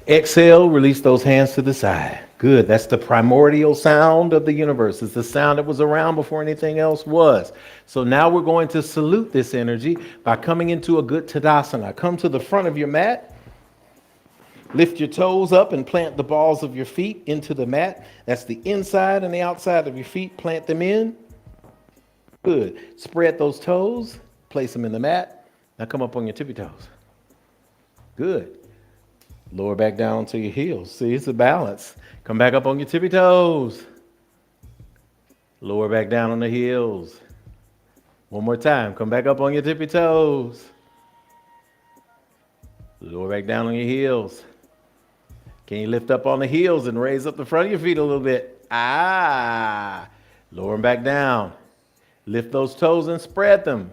A: Exhale, release those hands to the side. Good. That's the primordial sound of the universe. It's the sound that was around before anything else was. So now we're going to salute this energy by coming into a good Tadasana. Come to the front of your mat. Lift your toes up and plant the balls of your feet into the mat. That's the inside and the outside of your feet. Plant them in. Good. Spread those toes. Place them in the mat. Now come up on your tippy toes. Good. Lower back down to your heels. See, it's a balance. Come back up on your tippy toes. Lower back down on the heels. One more time. Come back up on your tippy toes. Lower back down on your heels. Can you lift up on the heels and raise up the front of your feet a little bit? Lower them back down. Lift those toes and spread them.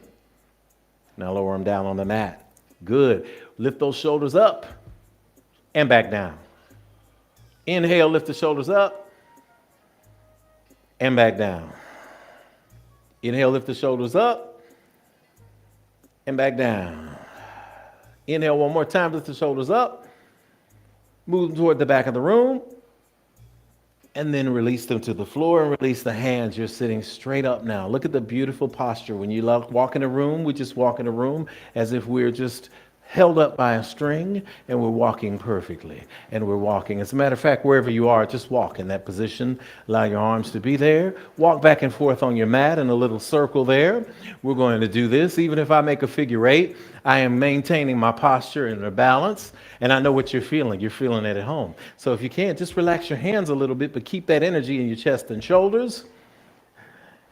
A: Now lower them down on the mat. Good. Lift those shoulders up and back down. Inhale, lift the shoulders up and back down. Inhale, lift the shoulders up and back down. Inhale one more time, lift the shoulders up. Move them toward the back of the room. And then release them to the floor and release the hands. You're sitting straight up now. Look at the beautiful posture. When you walk in a room, we just walk in a room as if we're just held up by a string and we're walking perfectly. And we're walking. As a matter of fact, wherever you are, just walk in that position. Allow your arms to be there. Walk back and forth on your mat in a little circle there. We're going to do this. Even if I make a figure 8, I am maintaining my posture and a balance. And I know what you're feeling. You're feeling it at home. So if you can, just relax your hands a little bit, but keep that energy in your chest and shoulders.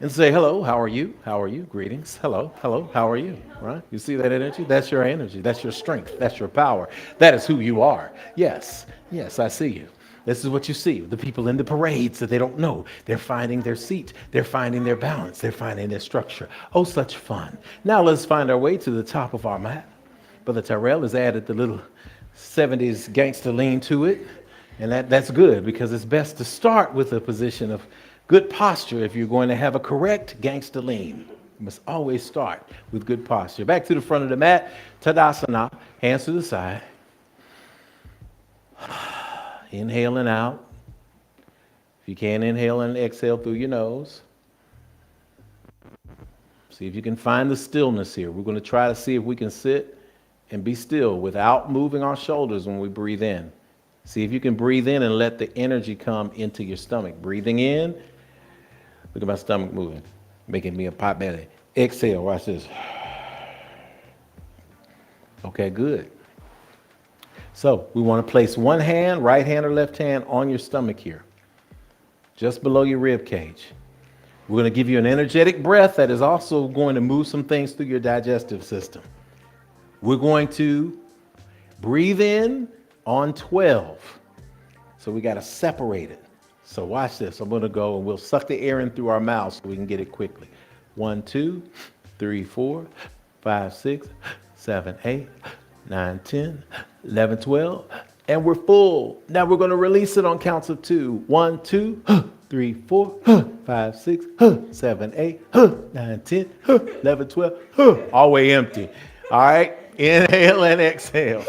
A: And say, hello, how are you? How are you? Greetings. Hello, hello, how are you? Right? You see that energy? That's your energy. That's your strength. That's your power. That is who you are. Yes, yes, I see you. This is what you see. The people in the parades that they don't know. They're finding their seat. They're finding their balance. They're finding their structure. Oh, such fun. Now let's find our way to the top of our mat. Brother Tyrell has added the little 70s gangster lean to it. And that's good because it's best to start with a position of good posture if you're going to have a correct gangster lean. You must always start with good posture. Back to the front of the mat, Tadasana, hands to the side. Inhaling out. If you can, inhale and exhale through your nose. See if you can find the stillness here. We're going to try to see if we can sit and be still without moving our shoulders when we breathe in. See if you can breathe in and let the energy come into your stomach. Breathing in. Look at my stomach moving, making me a pot belly. Exhale, watch this. Okay, good. So we want to place one hand, right hand or left hand, on your stomach here, just below your rib cage. We're going to give you an energetic breath that is also going to move some things through your digestive system. We're going to breathe in on 12. So we got to separate it. So watch this. I'm going to go and we'll suck the air in through our mouths so we can get it quickly. 1, 2, 3, 4, 5, 6, 7, 8, 9, 10, 11, 12. And we're full. Now we're going to release it on counts of 2. 1, 2, 3, 4, 5, 6, 7, 8, 9, 10, 11, 12. All way empty. All right. Inhale and exhale.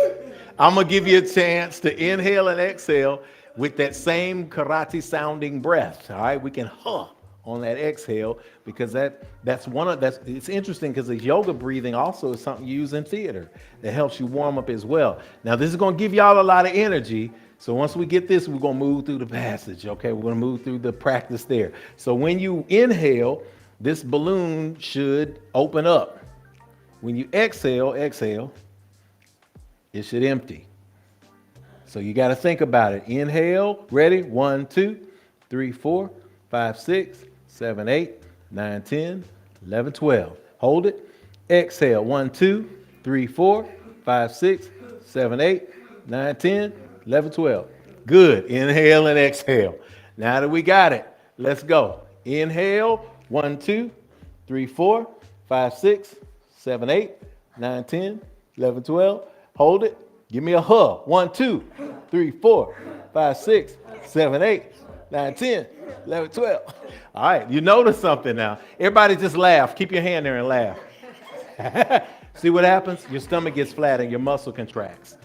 A: I'm going to give you a chance to inhale and exhale with that same karate sounding breath. All right, we can on that exhale because that's it's interesting because the yoga breathing also is something you use in theater that helps you warm up as well. Now this is going to give y'all a lot of energy. So once we get this, we're going to move through the passage. Okay, we're going to move through the practice there. So when you inhale, this balloon should open up. When you exhale, it should empty. So you got to think about it. Inhale, ready? 1, 2, 3, 4, 5, 6, 7, 8, 9, 10, 11, 12. Hold it. Exhale, 1, 2, 3, 4, 5, 6, 7, 8, 9, 10, 11, 12. Good. Inhale and exhale. Now that we got it, let's go. Inhale, 1, 2, 3, 4, 5, 6, 7, 8, 9, 10, 11, 12. Hold it. Give me a huh. 1, 2, 3, 4, 5, 6, 7, 8, 9, 10, 11, 12. All right, you notice something now. Everybody just laugh. Keep your hand there and laugh. See what happens? Your stomach gets flat and your muscle contracts.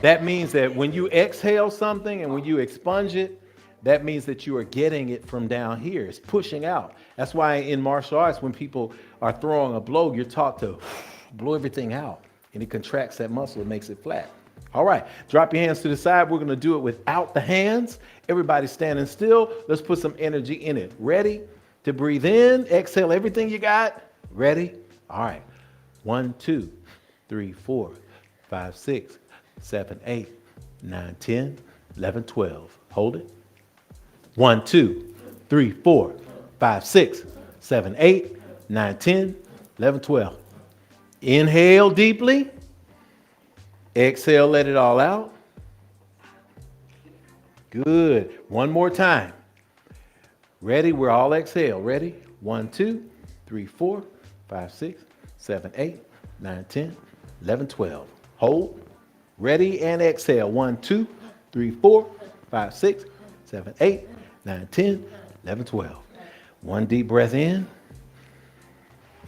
A: That means that when you exhale something and when you expunge it, that means that you are getting it from down here. It's pushing out. That's why in martial arts, when people are throwing a blow, you're taught to blow everything out. And it contracts that muscle, it makes it flat. All right, drop your hands to the side. We're going to do it without the hands. Everybody standing still. Let's put some energy in it. Ready to breathe in? Exhale everything you got. Ready? All right. 1, 2, 3, 4, 5, 6, 7, 8, 9, 10, 11, 12. Hold it. 1, 2, 3, 4, 5, 6, 7, 8, 9, 10, 11, 12. Inhale deeply. Exhale, let it all out. Good. One more time. Ready? We're all exhale. Ready? 1, 2, 3, 4, 5, 6, 7, 8, 9, 10, 11, 12. Hold. Ready and exhale. 1, 2, 3, 4, 5, 6, 7, 8, 9, 10, 11, 12. One deep breath in.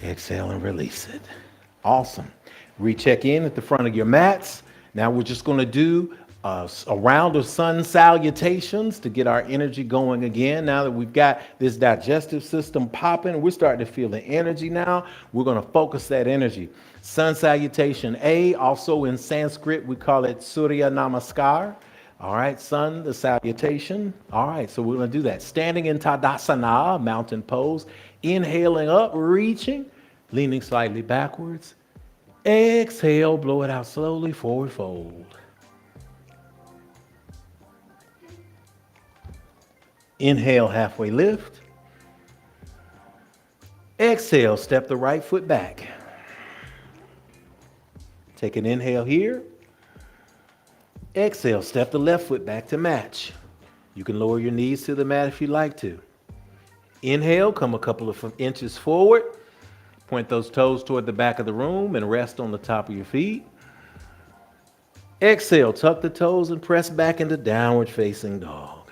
A: Exhale and release it. Awesome. Recheck in at the front of your mats. Now we're just going to do a round of sun salutations to get our energy going again. Now that we've got this digestive system popping, we're starting to feel the energy now. We're going to focus that energy. Sun salutation A, also in Sanskrit, we call it Surya Namaskar. All right, sun, the salutation. All right, so we're going to do that. Standing in Tadasana, mountain pose. Inhaling up, reaching, leaning slightly backwards. Exhale, blow it out slowly, forward fold. Inhale, halfway lift. Exhale, step the right foot back. Take an inhale here. Exhale, step the left foot back to match. You can lower your knees to the mat if you'd like to. Inhale, come a couple of inches forward. Point those toes toward the back of the room and rest on the top of your feet. Exhale, tuck the toes and press back into downward facing dog.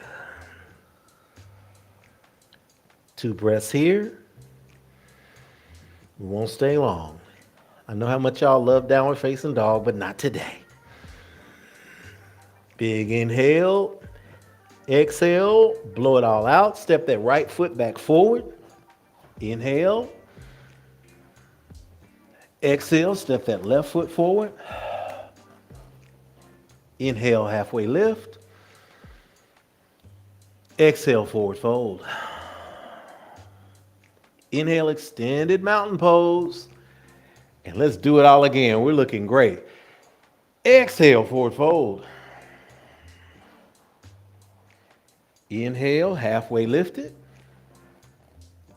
A: 2 breaths here. We won't stay long. I know how much y'all love downward facing dog, but not today. Big inhale. Exhale, blow it all out. Step that right foot back forward. Inhale. Exhale, step that left foot forward. Inhale, halfway lift. Exhale, forward fold. Inhale, extended mountain pose. And let's do it all again. We're looking great. Exhale, forward fold. Inhale, halfway lifted.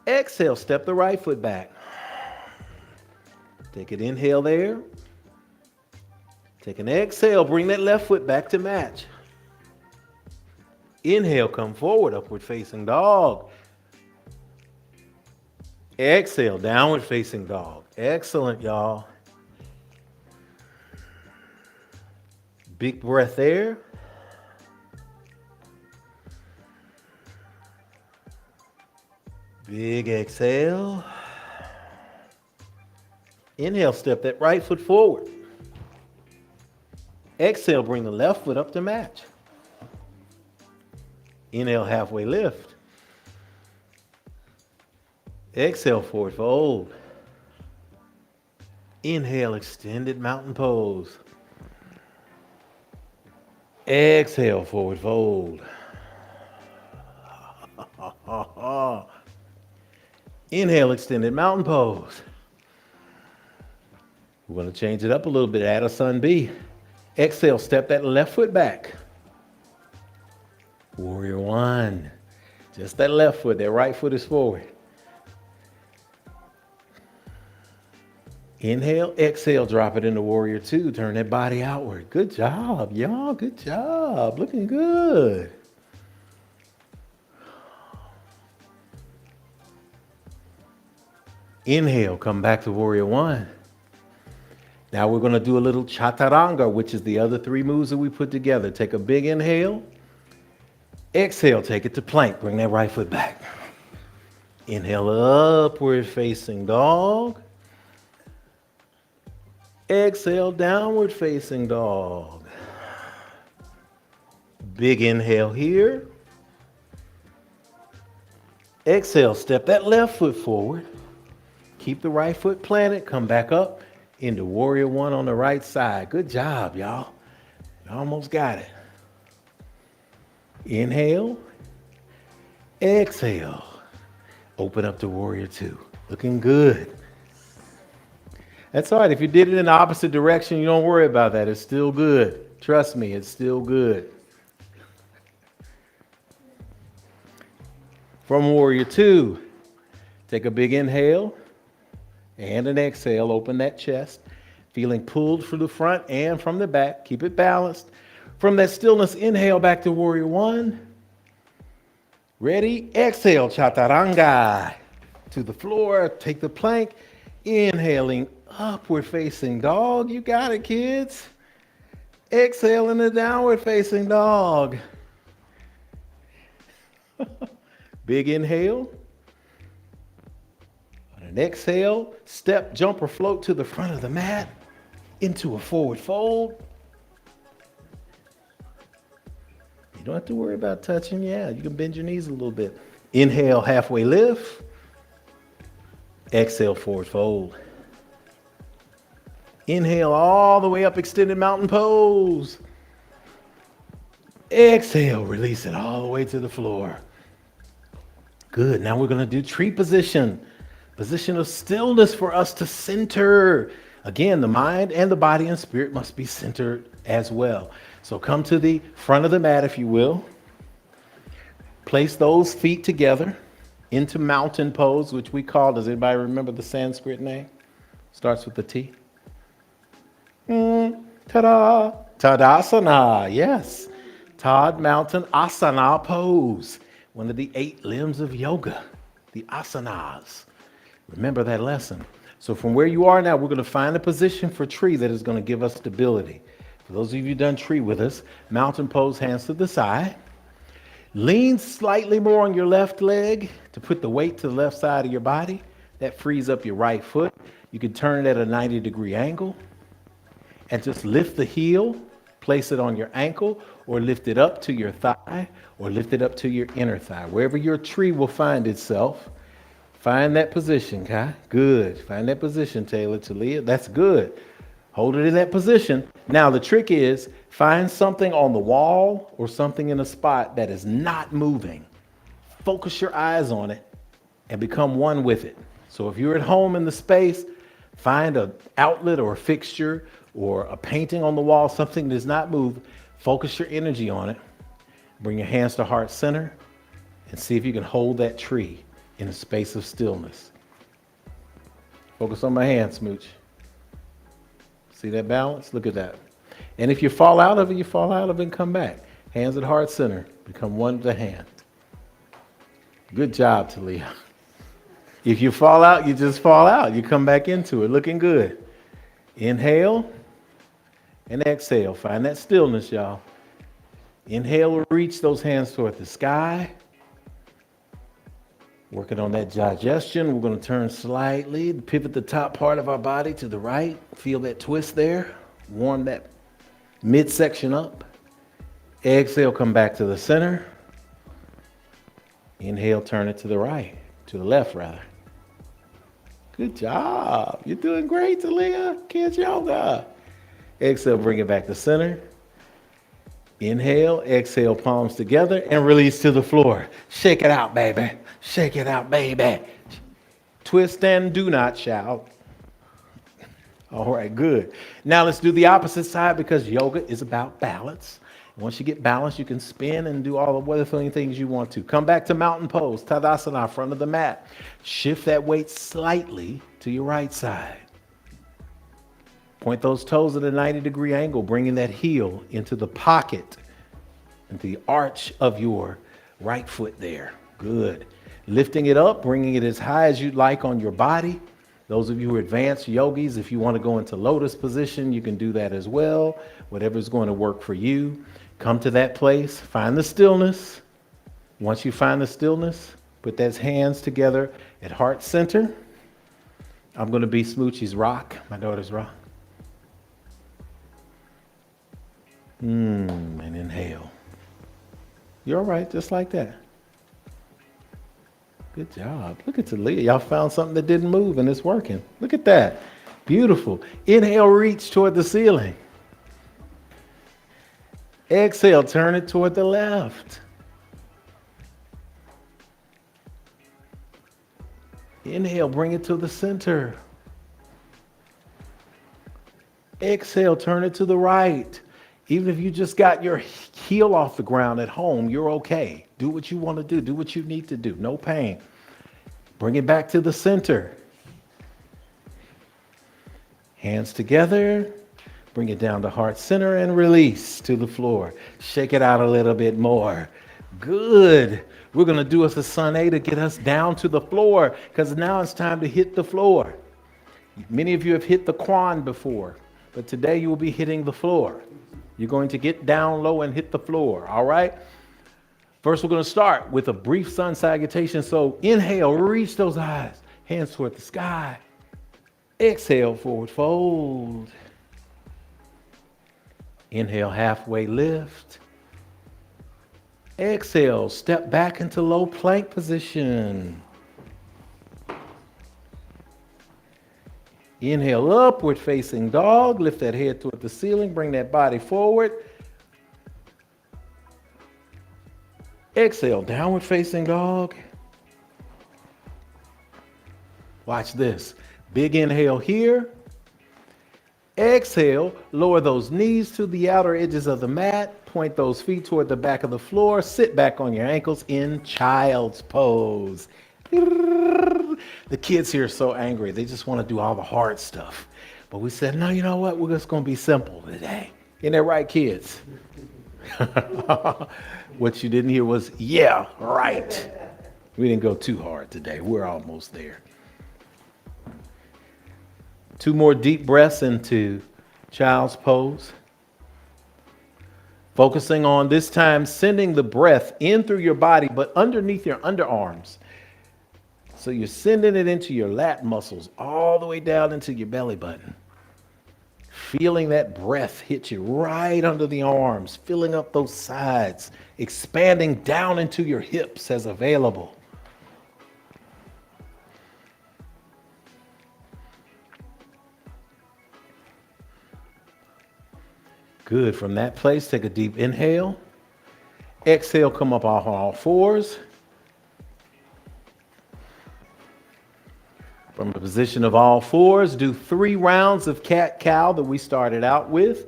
A: Exhale, step the right foot back. Take an inhale there. Take an exhale, bring that left foot back to match. Inhale, come forward, upward facing dog. Exhale, downward facing dog. Excellent, y'all. Big breath there. Big exhale. Inhale, step that right foot forward. Exhale, bring the left foot up to match. Inhale, halfway lift. Exhale, forward fold. Inhale, extended mountain pose. Exhale, forward fold. Inhale, extended mountain pose. We're going to change it up a little bit, add a sun B. Exhale, step that left foot back. Warrior one. Just that left foot, that right foot is forward. Inhale, exhale, drop it into warrior two. Turn that body outward. Good job, y'all. Good job. Looking good. Inhale, come back to warrior one. Now we're going to do a little chaturanga, which is the other three moves that we put together. Take a big inhale. Exhale, take it to plank. Bring that right foot back. Inhale, upward facing dog. Exhale, downward facing dog. Big inhale here. Exhale, step that left foot forward. Keep the right foot planted. Come back up into warrior one on the right side. Good job, y'all. You almost got it. Inhale. Exhale. Open up to warrior two. Looking good. That's all right. If you did it in the opposite direction, you don't worry about that. It's still good. Trust me, it's still good. From warrior two, take a big inhale and an exhale. Open that chest. Feeling pulled from the front and from the back. Keep it balanced. From that stillness, inhale back to warrior one. Ready? Exhale, chaturanga. To the floor, take the plank. Inhaling, upward facing dog. You got it, kids. Exhale in the downward facing dog. Big inhale. On an exhale, step, jump, or float to the front of the mat into a forward fold. You don't have to worry about touching. Yeah, you can bend your knees a little bit. Inhale, halfway lift. Exhale, forward fold. Inhale all the way up, extended mountain pose. Exhale, release it all the way to the floor. Good. Now we're going to do tree position. Position of stillness for us to center. Again, the mind and the body and spirit must be centered as well. So come to the front of the mat, if you will. Place those feet together into mountain pose, which we call, does anybody remember the Sanskrit name? Starts with the T. Ta-da! Tadasana, yes. Tad Mountain Asana pose. One of the 8 limbs of yoga, the asanas. Remember that lesson. So from where you are now, we're going to find a position for tree that is going to give us stability. For those of you who've done tree with us, mountain pose, hands to the side. Lean slightly more on your left leg to put the weight to the left side of your body. That frees up your right foot. You can turn it at a 90-degree angle and just lift the heel, place it on your ankle, or lift it up to your thigh, or lift it up to your inner thigh. Wherever your tree will find itself, find that position, Kai. Good. Find that position, Taylor, Talia. That's good. Hold it in that position. Now, the trick is find something on the wall or something in a spot that is not moving. Focus your eyes on it and become one with it. So if you're at home in the space, find an outlet or a fixture or a painting on the wall, something that does not move. Focus your energy on it. Bring your hands to heart center and see if you can hold that tree in a space of stillness. Focus on my hand, Smooch. See that balance? Look at that. And if you fall out of it, you fall out of it and come back. Hands at heart center. Become one with the hand. Good job, Talia. If you fall out, you just fall out. You come back into it. Looking good. Inhale and exhale. Find that stillness, y'all. Inhale, reach those hands toward the sky. Working on that digestion. We're going to turn slightly, pivot the top part of our body to the right. Feel that twist there. Warm that midsection up. Exhale, come back to the center. Inhale, turn it to the right, to the left rather. Good job. You're doing great, Talia. Kids yoga. Exhale, bring it back to center. Inhale, exhale, palms together, and release to the floor. Shake it out, baby. Shake it out, baby. Twist and do not shout. All right, good. Now let's do the opposite side because yoga is about balance. Once you get balanced, you can spin and do all the other things you want to. Come back to mountain pose, Tadasana, front of the mat. Shift that weight slightly to your right side. Point those toes at a 90-degree angle, bringing that heel into the pocket, into the arch of your right foot there. Good. Lifting it up, bringing it as high as you'd like on your body. Those of you who are advanced yogis, if you want to go into lotus position, you can do that as well. Whatever's going to work for you. Come to that place, find the stillness. Once you find the stillness, put those hands together at heart center. I'm going to be Smoochie's rock, my daughter's rock. And inhale. You're all right, just like that. Good job. Look at Talia. Y'all found something that didn't move and it's working. Look at that. Beautiful. Inhale, reach toward the ceiling. Exhale, turn it toward the left. Inhale, bring it to the center. Exhale, turn it to the right. Even if you just got your heel off the ground at home, you're okay. Do what you want to do. Do what you need to do. No pain. Bring it back to the center. Hands together. Bring it down to heart center and release to the floor. Shake it out a little bit more. Good. We're going to do us a sun A to get us down to the floor because now it's time to hit the floor. Many of you have hit the quan before, but today you will be hitting the floor. You're going to get down low and hit the floor, all right? First, we're going to start with a brief sun salutation. So inhale, reach those eyes, hands toward the sky. Exhale, forward fold. Inhale, halfway lift. Exhale, step back into low plank position. Inhale, upward facing dog. Lift that head toward the ceiling. Bring that body forward. Exhale, downward facing dog. Watch this. Big inhale here. Exhale, lower those knees to the outer edges of the mat. Point those feet toward the back of the floor. Sit back on your ankles in child's pose. The kids here are so angry. They just want to do all the hard stuff. But we said, no, you know what? We're just going to be simple today. Isn't that right, kids? What you didn't hear was, yeah, right. We didn't go too hard today. We're almost there. 2 more deep breaths into child's pose. Focusing on this time, sending the breath in through your body, but underneath your underarms. So you're sending it into your lat muscles, all the way down into your belly button. Feeling that breath hit you right under the arms, filling up those sides, expanding down into your hips as available. Good. From that place, take a deep inhale. Exhale, come up off all fours. From a position of all fours, do 3 rounds of cat-cow that we started out with.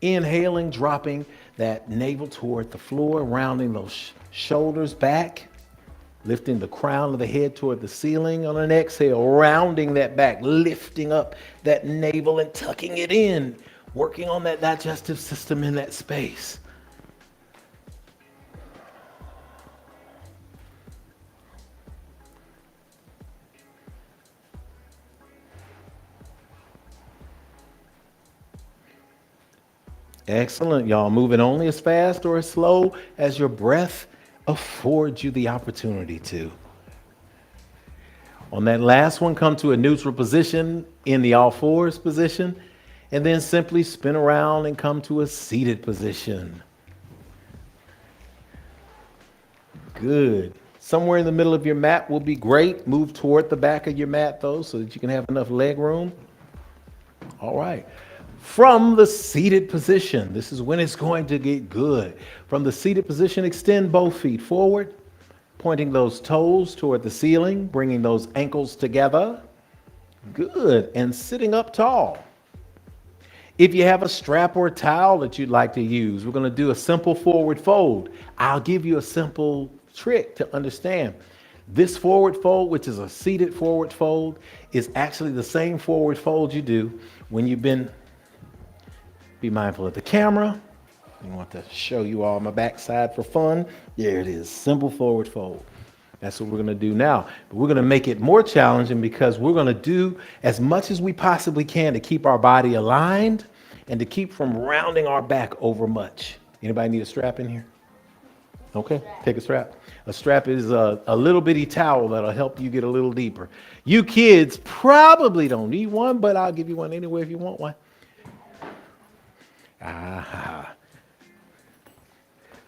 A: Inhaling, dropping that navel toward the floor, rounding those shoulders back, lifting the crown of the head toward the ceiling. On an exhale, rounding that back, lifting up that navel and tucking it in, working on that digestive system in that space. Excellent, y'all. Moving only as fast or as slow as your breath affords you the opportunity to. On that last one, come to a neutral position in the all fours position, and then simply spin around and come to a seated position. Good. Somewhere in the middle of your mat will be great. Move toward the back of your mat, though, so that you can have enough leg room. All right. From the seated position, this is when it's going to get good. From the seated position, extend both feet forward, pointing those toes toward the ceiling, bringing those ankles together. Good. And sitting up tall. If you have a strap or a towel that you'd like to use, we're going to do a simple forward fold. I'll give you a simple trick to understand. This forward fold, which is a seated forward fold, is actually the same forward fold you do when you've been. Be mindful of the camera. I want to show you all my backside for fun. There it is, simple forward fold. That's what we're going to do now. But we're going to make it more challenging because we're going to do as much as we possibly can to keep our body aligned and to keep from rounding our back over much. Anybody need a strap in here? Okay, take a strap. A strap is a little bitty towel that'll help you get a little deeper. You kids probably don't need one, but I'll give you one anyway if you want one. Ah.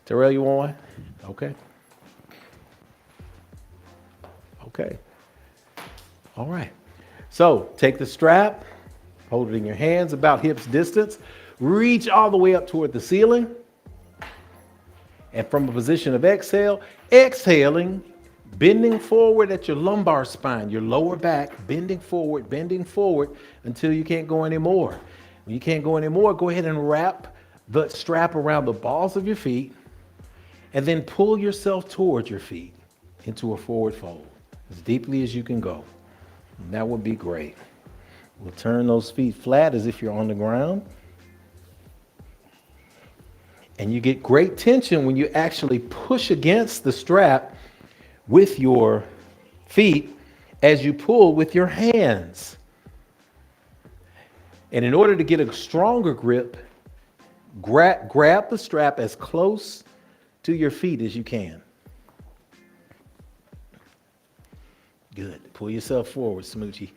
A: Terrell, you want one? Okay. Okay. All right. So take the strap, hold it in your hands about hips distance, reach all the way up toward the ceiling. And from a position of exhaling, bending forward at your lumbar spine, your lower back, bending forward until you can't go anymore. When you can't go anymore, go ahead and wrap the strap around the balls of your feet and then pull yourself towards your feet into a forward fold as deeply as you can go. And that would be great. We'll turn those feet flat as if you're on the ground. And you get great tension when you actually push against the strap with your feet as you pull with your hands. And in order to get a stronger grip, grab the strap as close to your feet as you can. Good. Pull yourself forward, Smoochie.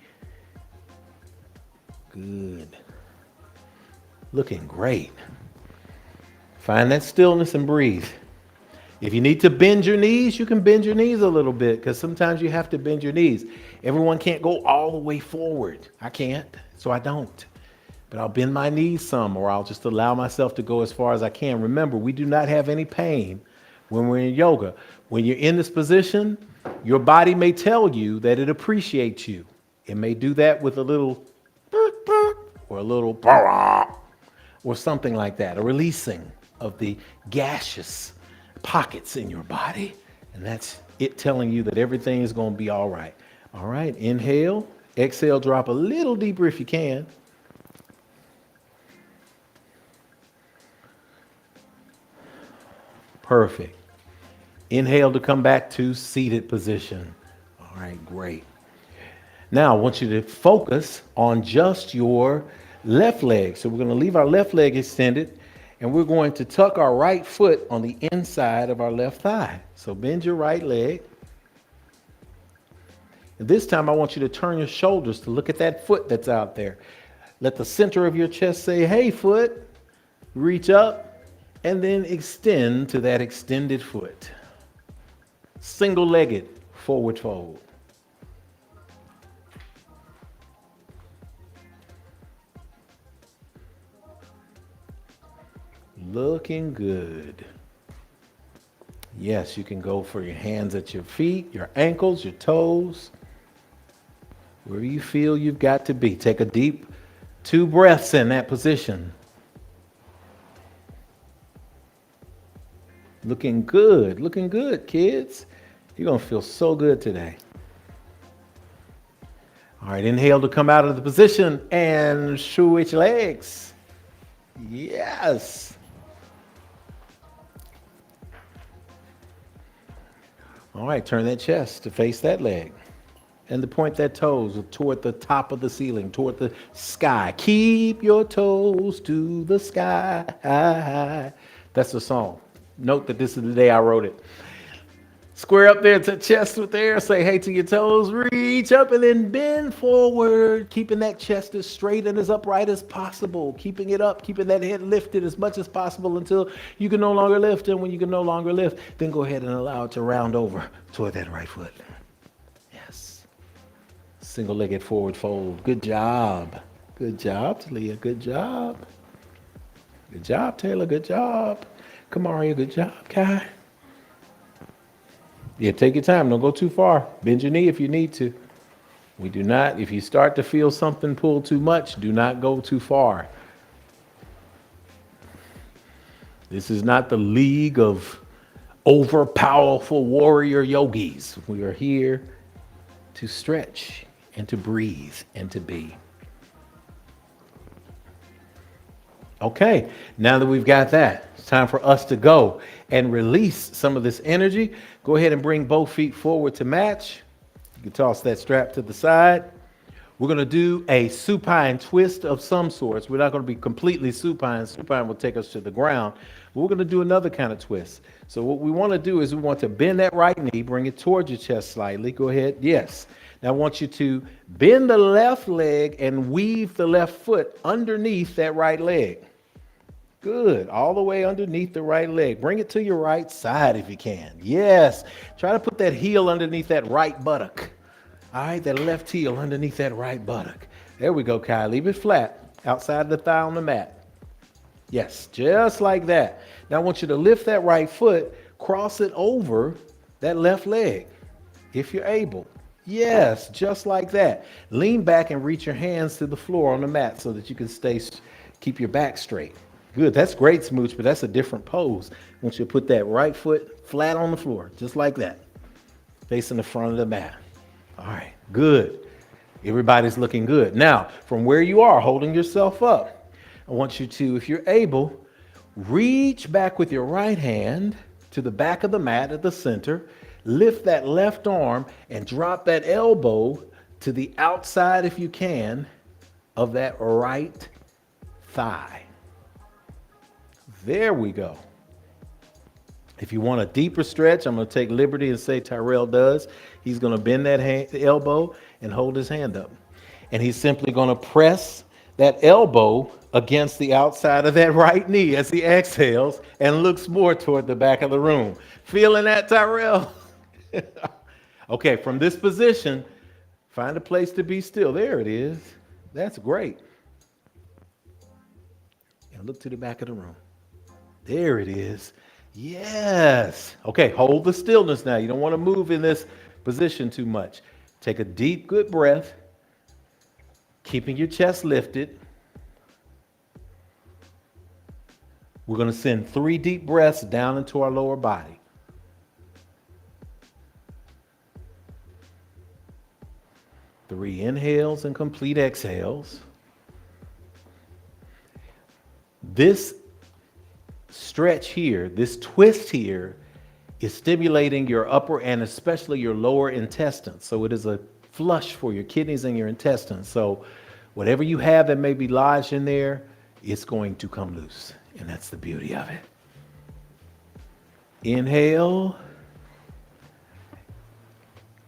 A: Good. Looking great. Find that stillness and breathe. If you need to bend your knees, you can bend your knees a little bit because sometimes you have to bend your knees. Everyone can't go all the way forward. I can't, so I don't. But I'll bend my knees some, or I'll just allow myself to go as far as I can. Remember, we do not have any pain when we're in yoga. When you're in this position, your body may tell you that it appreciates you. It may do that with a little or a little or something like that, a releasing of the gaseous pockets in your body. And that's it telling you that everything is going to be all right. All right, inhale, exhale, drop a little deeper if you can. Perfect. Inhale to come back to seated position. All right, great. Now I want you to focus on just your left leg. So we're going to leave our left leg extended and we're going to tuck our right foot on the inside of our left thigh. So bend your right leg. And this time I want you to turn your shoulders to look at that foot that's out there. Let the center of your chest say, hey, foot. Reach up and then extend to that extended foot. Single-legged forward fold. Looking good. Yes, you can go for your hands at your feet, your ankles, your toes, wherever you feel you've got to be. Take a deep 2 breaths in that position. Looking good, kids. You're going to feel so good today. All right, inhale to come out of the position and switch legs. Yes. All right, turn that chest to face that leg and to point that toes toward the top of the ceiling, toward the sky. Keep your toes to the sky. That's the song. Note that this is the day I wrote it. Square up there to chest with air. Say hey to your toes. Reach up and then bend forward, keeping that chest as straight and as upright as possible. Keeping it up, keeping that head lifted as much as possible until you can no longer lift. And when you can no longer lift, then go ahead and allow it to round over toward that right foot. Yes. Single-legged forward fold. Good job. Good job, Talia. Good job. Good job, Taylor. Good job. Kamaria, good job, Kai. Yeah, take your time. Don't go too far. Bend your knee if you need to. We do not, if you start to feel something pull too much, do not go too far. This is not the league of overpowerful warrior yogis. We are here to stretch and to breathe and to be. Okay, now that we've got that, time for us to go and release some of this energy. Go ahead and bring both feet forward to match. You can toss that strap to the side. We're going to do a supine twist of some sorts. We're not going to be completely supine. Supine will take us to the ground. But we're going to do another kind of twist. So what we want to do is we want to bend that right knee, bring it towards your chest slightly. Go ahead. Yes. Now I want you to bend the left leg and weave the left foot underneath that right leg. Good. All the way underneath the right leg. Bring it to your right side if you can. Yes. Try to put that heel underneath that right buttock. All right, that left heel underneath that right buttock. There we go, Kai. Leave it flat outside the thigh on the mat. Yes, just like that. Now I want you to lift that right foot, cross it over that left leg, if you're able. Yes, just like that. Lean back and reach your hands to the floor on the mat so that you can keep your back straight. Good, that's great, Smooch, but that's a different pose. I want you to put that right foot flat on the floor, just like that, facing the front of the mat. All right, good. Everybody's looking good. Now, from where you are, holding yourself up, I want you to, if you're able, reach back with your right hand to the back of the mat at the center, lift that left arm and drop that elbow to the outside, if you can, of that right thigh. There we go. If you want a deeper stretch, I'm going to take liberty and say Tyrell does. He's going to bend that elbow and hold his hand up. And he's simply going to press that elbow against the outside of that right knee as he exhales and looks more toward the back of the room. Feeling that, Tyrell? Okay, from this position, find a place to be still. There it is. That's great. And look to the back of the room. There it is. Yes. Okay, hold the stillness now. You don't want to move in this position too much. Take a deep, good breath, keeping your chest lifted. We're going to send 3 deep breaths down into our lower body. Three inhales and complete exhales. This stretch here, this twist here, is stimulating your upper and especially your lower intestines. So it is a flush for your kidneys and your intestines. So whatever you have that may be lodged in there, it's going to come loose. And that's the beauty of it. Inhale.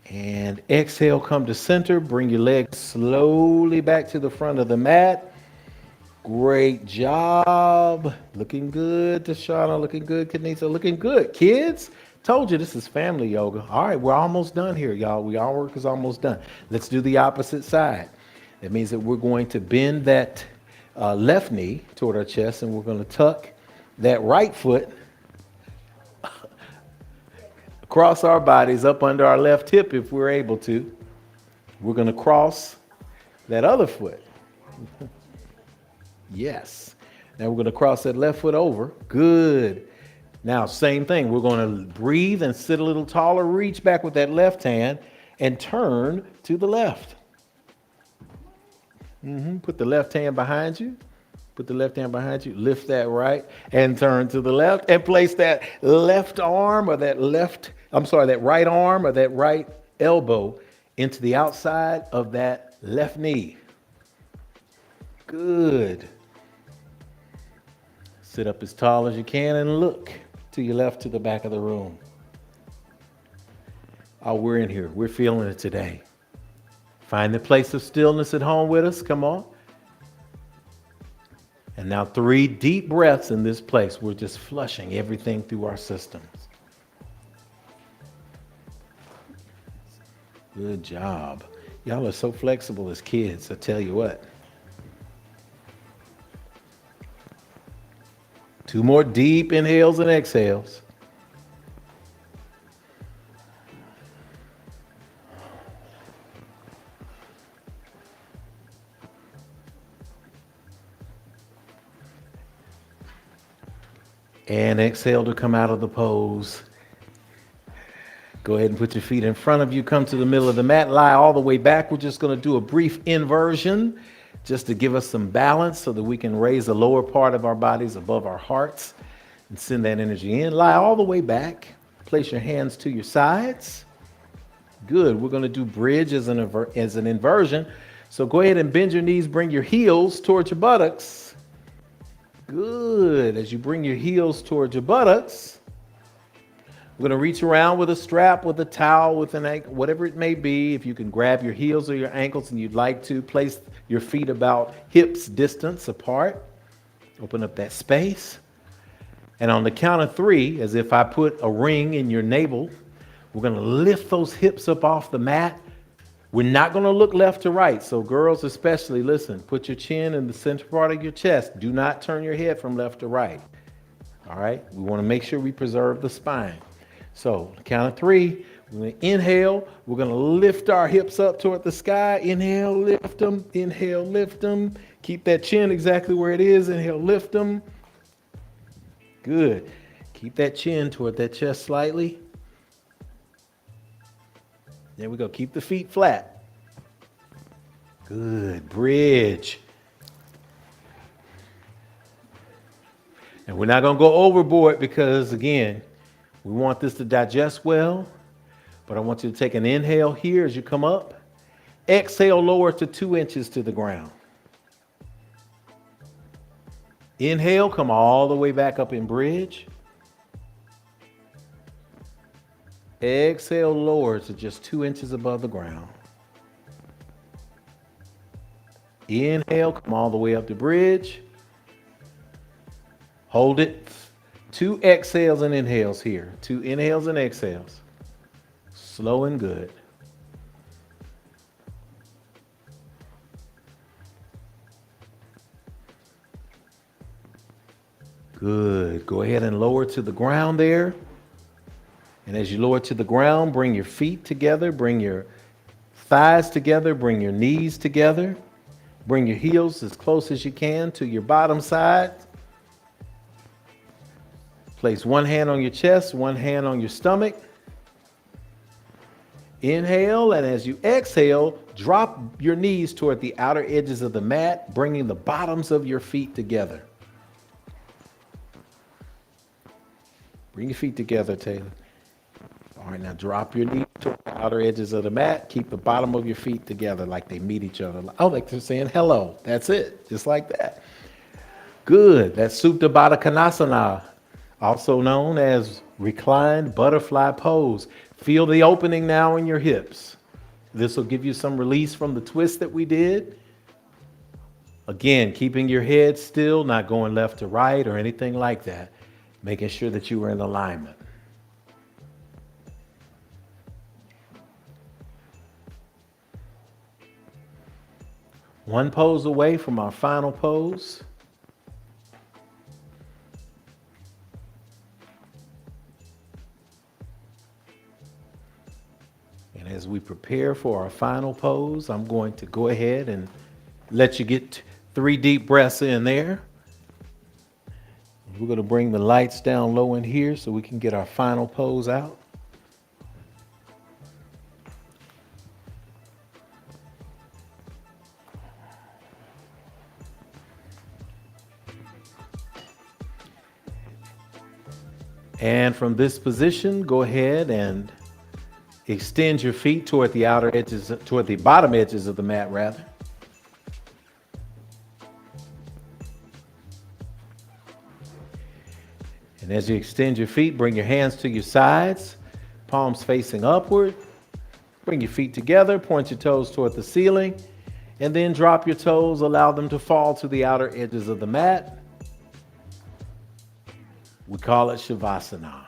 A: And exhale, come to center. Bring your legs slowly back to the front of the mat. Great job. Looking good, Tashana. Looking good, Kanisa. Looking good. Kids, told you this is family yoga. All right, we're almost done here, y'all. Our work is almost done. Let's do the opposite side. That means that we're going to bend that left knee toward our chest, and we're going to tuck that right foot across our bodies up under our left hip if we're able to. We're going to cross that other foot. Yes. Now we're going to cross that left foot over. Good. Now, same thing. We're going to breathe and sit a little taller. Reach back with that left hand and turn to the left. Put the left hand behind you. Put the left hand behind you. Lift that right and turn to the left and place that left arm or that right arm or that right elbow into the outside of that left knee. Good. Sit up as tall as you can and look to your left to the back of the room. Oh, we're in here. We're feeling it today. Find the place of stillness at home with us. Come on. And now 3 deep breaths in this place. We're just flushing everything through our systems. Good job. Y'all are so flexible as kids, I tell you what. 2 more deep inhales and exhales. And exhale to come out of the pose. Go ahead and put your feet in front of you. Come to the middle of the mat. Lie all the way back. We're just going to do a brief inversion just to give us some balance so that we can raise the lower part of our bodies above our hearts. And send that energy in. Lie all the way back. Place your hands to your sides. Good. We're going to do bridge as an inversion. So go ahead and bend your knees. Bring your heels towards your buttocks. Good. As you bring your heels towards your buttocks, we're going to reach around with a strap, with a towel, with an ankle, whatever it may be. If you can grab your heels or your ankles and you'd like to, place your feet about hips distance apart. Open up that space. And on the count of 3, as if I put a ring in your navel, we're going to lift those hips up off the mat. We're not going to look left to right. So girls especially, listen, put your chin in the center part of your chest. Do not turn your head from left to right. All right? We want to make sure we preserve the spine. So on the count of 3, we're going to inhale. We're going to lift our hips up toward the sky. Inhale, lift them. Inhale, lift them. Keep that chin exactly where it is. Inhale, lift them. Good. Keep that chin toward that chest slightly. There we go. Keep the feet flat. Good. Bridge. And we're not going to go overboard because, again, we want this to digest well. But I want you to take an inhale here as you come up. Exhale, lower to 2 inches to the ground. Inhale, come all the way back up in bridge. Exhale, lower to just 2 inches above the ground. Inhale, come all the way up to bridge. Hold it. 2 exhales and inhales here. 2 inhales and exhales. Slow and good. Good. Go ahead and lower to the ground there. And as you lower to the ground, bring your feet together, bring your thighs together, bring your knees together. Bring your heels as close as you can to your bottom side. Place one hand on your chest, one hand on your stomach. Inhale, and as you exhale, drop your knees toward the outer edges of the mat, bringing the bottoms of your feet together. Bring your feet together, Taylor. All right, now drop your knees toward the outer edges of the mat. Keep the bottom of your feet together like they meet each other. Oh, like they're saying hello. That's it, just like that. Good. That's Supta Baddha Konasana, also known as reclined butterfly pose. Feel the opening now in your hips. This will give you some release from the twist that we did. Again, keeping your head still, not going left to right or anything like that. Making sure that you are in alignment. One pose away from our final pose. And as we prepare for our final pose, I'm going to go ahead and let you get 3 deep breaths in there. We're going to bring the lights down low in here so we can get our final pose out. And from this position, go ahead and extend your feet toward the outer edges, toward the bottom edges of the mat, rather. And as you extend your feet, bring your hands to your sides, palms facing upward. Bring your feet together, point your toes toward the ceiling, and then drop your toes, allow them to fall to the outer edges of the mat. We call it Shavasana.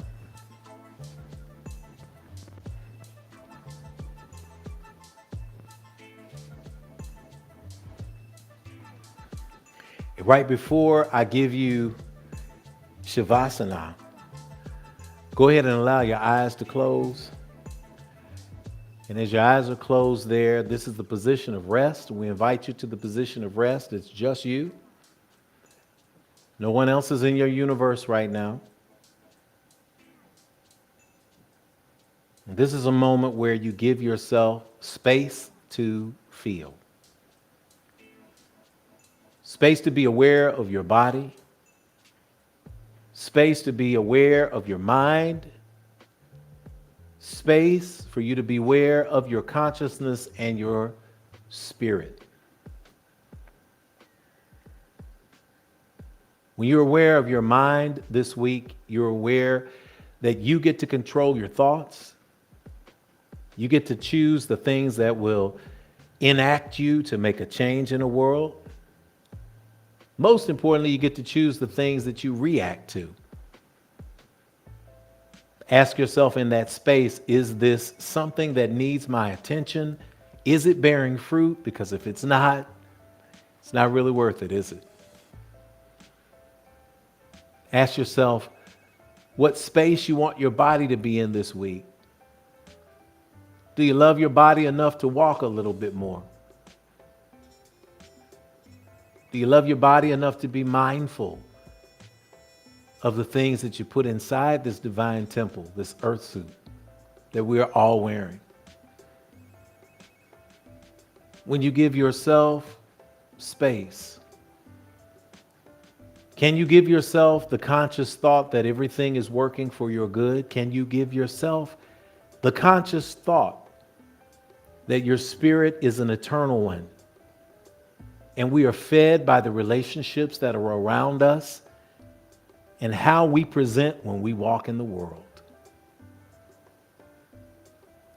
A: Right before I give you Shavasana, go ahead and allow your eyes to close. And as your eyes are closed there, this is the position of rest. We invite you to the position of rest. It's just you. No one else is in your universe right now. And this is a moment where you give yourself space to feel. Space to be aware of your body. space to be aware of your mind, space for you to be aware of your consciousness and your spirit. When you're aware of your mind this week, you're aware that you get to control your thoughts. You get to choose the things that will enact you to make a change in the world. Most importantly, you get to choose the things that you react to. Ask yourself in that space, is this something that needs my attention? Is it bearing fruit? Because if it's not really worth it, is it? Ask yourself what space you want your body to be in this week. Do you love your body enough to walk a little bit more? Do you love your body enough to be mindful of the things that you put inside this divine temple, this earth suit that we are all wearing? When you give yourself space, can you give yourself the conscious thought that everything is working for your good? Can you give yourself the conscious thought that your spirit is an eternal one, and we are fed by the relationships that are around us and how we present when we walk in the world?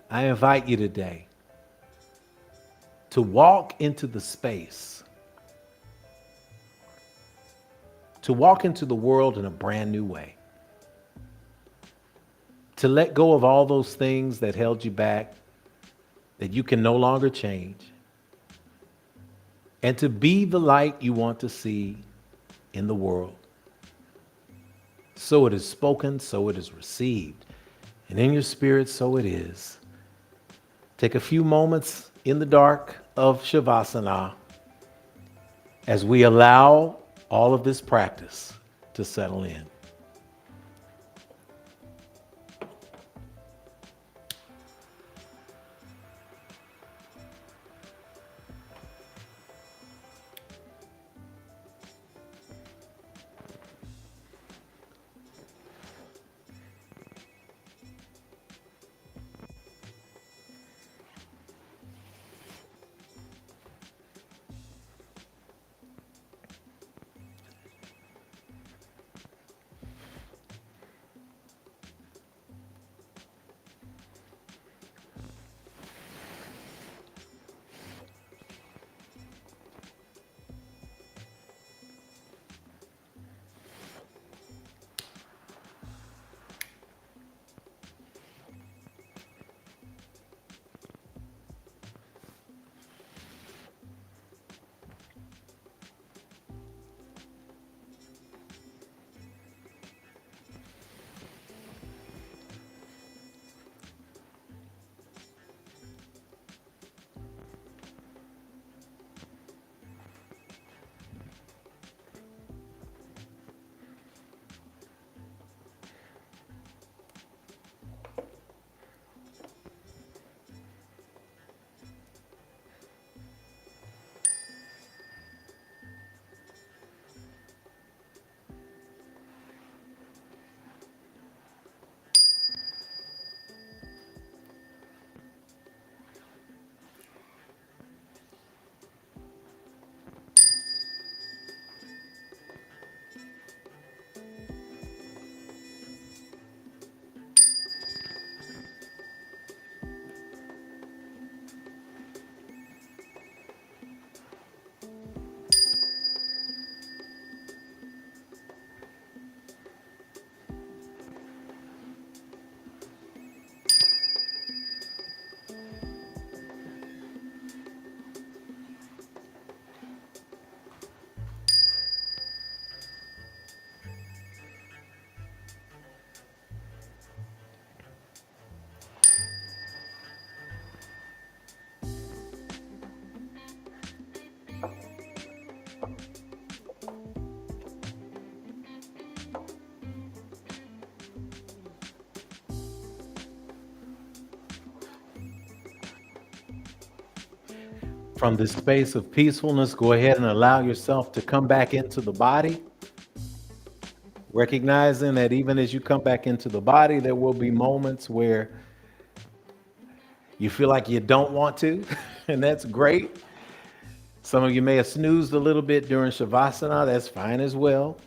A: I invite you today to walk into the space, to walk into the world in a brand new way, to let go of all those things that held you back, that you can no longer change, and to be the light you want to see in the world. So it is spoken, so it is received, and in your spirit, so it is. Take a few moments in the dark of Shavasana as we allow all of this practice to settle in. From this space of peacefulness, go ahead and allow yourself to come back into the body. Recognizing that even as you come back into the body, there will be moments where you feel like you don't want to, and that's great. Some of you may have snoozed a little bit during Shavasana. That's fine as well.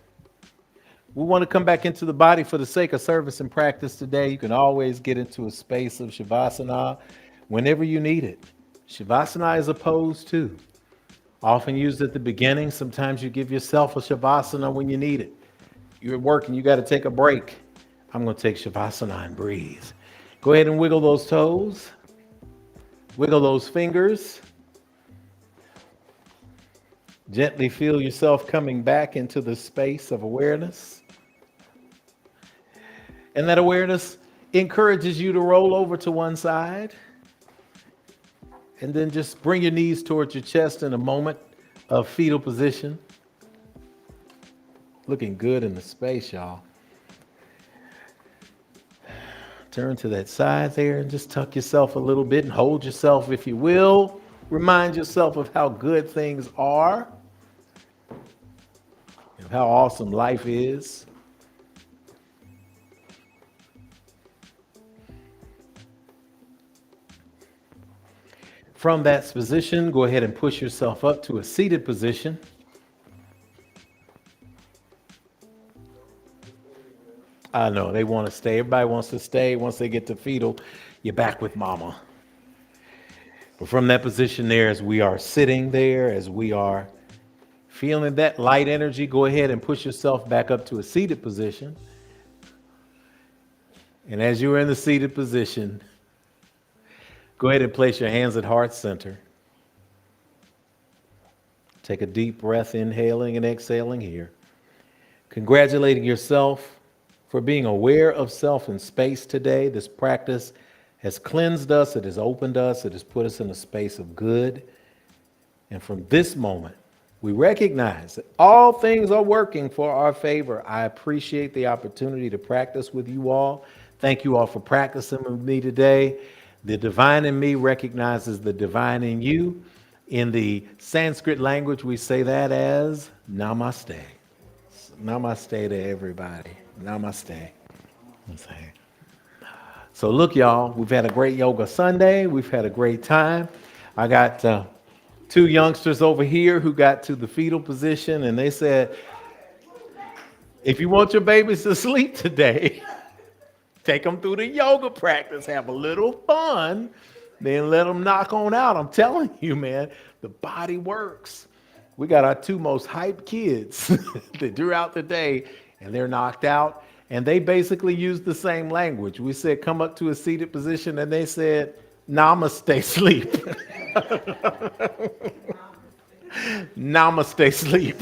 A: We want to come back into the body for the sake of service and practice today. You can always get into a space of Shavasana whenever you need it. Shavasana is a pose too. Often used at the beginning. Sometimes you give yourself a Shavasana when you need it. You're working, you got to take a break. I'm going to take Shavasana and breathe. Go ahead and wiggle those toes. Wiggle those fingers. Gently feel yourself coming back into the space of awareness. And that awareness encourages you to roll over to one side. And then just bring your knees towards your chest in a moment of fetal position. Looking good in the space, y'all. Turn to that side there and just tuck yourself a little bit and hold yourself if you will. Remind yourself of how good things are, of how awesome life is. From that position, go ahead and push yourself up to a seated position. I know, they want to stay. Everybody wants to stay. Once they get to fetal, you're back with mama. But from that position there, as we are sitting there, as we are feeling that light energy, go ahead and push yourself back up to a seated position. And as you are in the seated position, go ahead and place your hands at heart center. Take a deep breath, inhaling and exhaling here. Congratulating yourself for being aware of self in space today. This practice has cleansed us, it has opened us, it has put us in a space of good. And from this moment, we recognize that all things are working for our favor. I appreciate the opportunity to practice with you all. Thank you all for practicing with me today. The divine in me recognizes the divine in you. In the Sanskrit language, we say that as namaste. Namaste to everybody. Namaste. So look, y'all, we've had a great Yoga Sunday. We've had a great time. I got two youngsters over here who got to the fetal position, and they said, if you want your babies to sleep today, take them through the yoga practice, have a little fun, then let them knock on out. I'm telling you, man, the body works. We got our two most hyped kids that throughout the day, and they're knocked out. And they basically used the same language. We said, come up to a seated position, and they said, namaste, sleep. Namaste, sleep.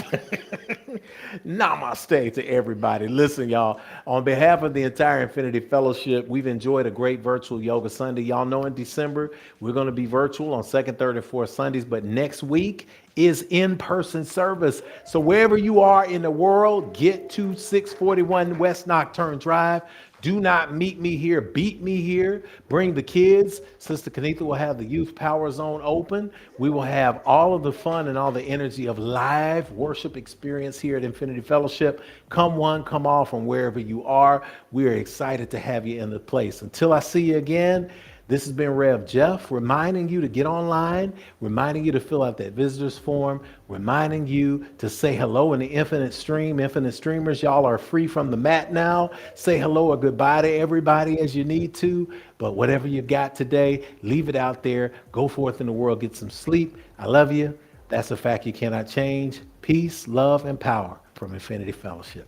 A: Namaste to everybody. Listen, y'all, on behalf of the entire Infinity Fellowship, we've enjoyed a great virtual Yoga Sunday. Y'all know in December, we're going to be virtual on second, third, and fourth Sundays, but next week is in-person service. So wherever you are in the world, get to 641 West Nocturne Drive. Do not meet me here, beat me here. Bring the kids. Sister Kanitha will have the Youth Power Zone open. We will have all of the fun and all the energy of live worship experience here at Infinity Fellowship. Come one, come all from wherever you are. We are excited to have you in the place. Until I see you again, this has been Rev Jeff, reminding you to get online, reminding you to fill out that visitors form, reminding you to say hello in the infinite stream. Infinite streamers, y'all are free from the mat now. Say hello or goodbye to everybody as you need to. But whatever you got today, leave it out there. Go forth in the world, get some sleep. I love you. That's a fact you cannot change. Peace, love, and power from Infinity Fellowship.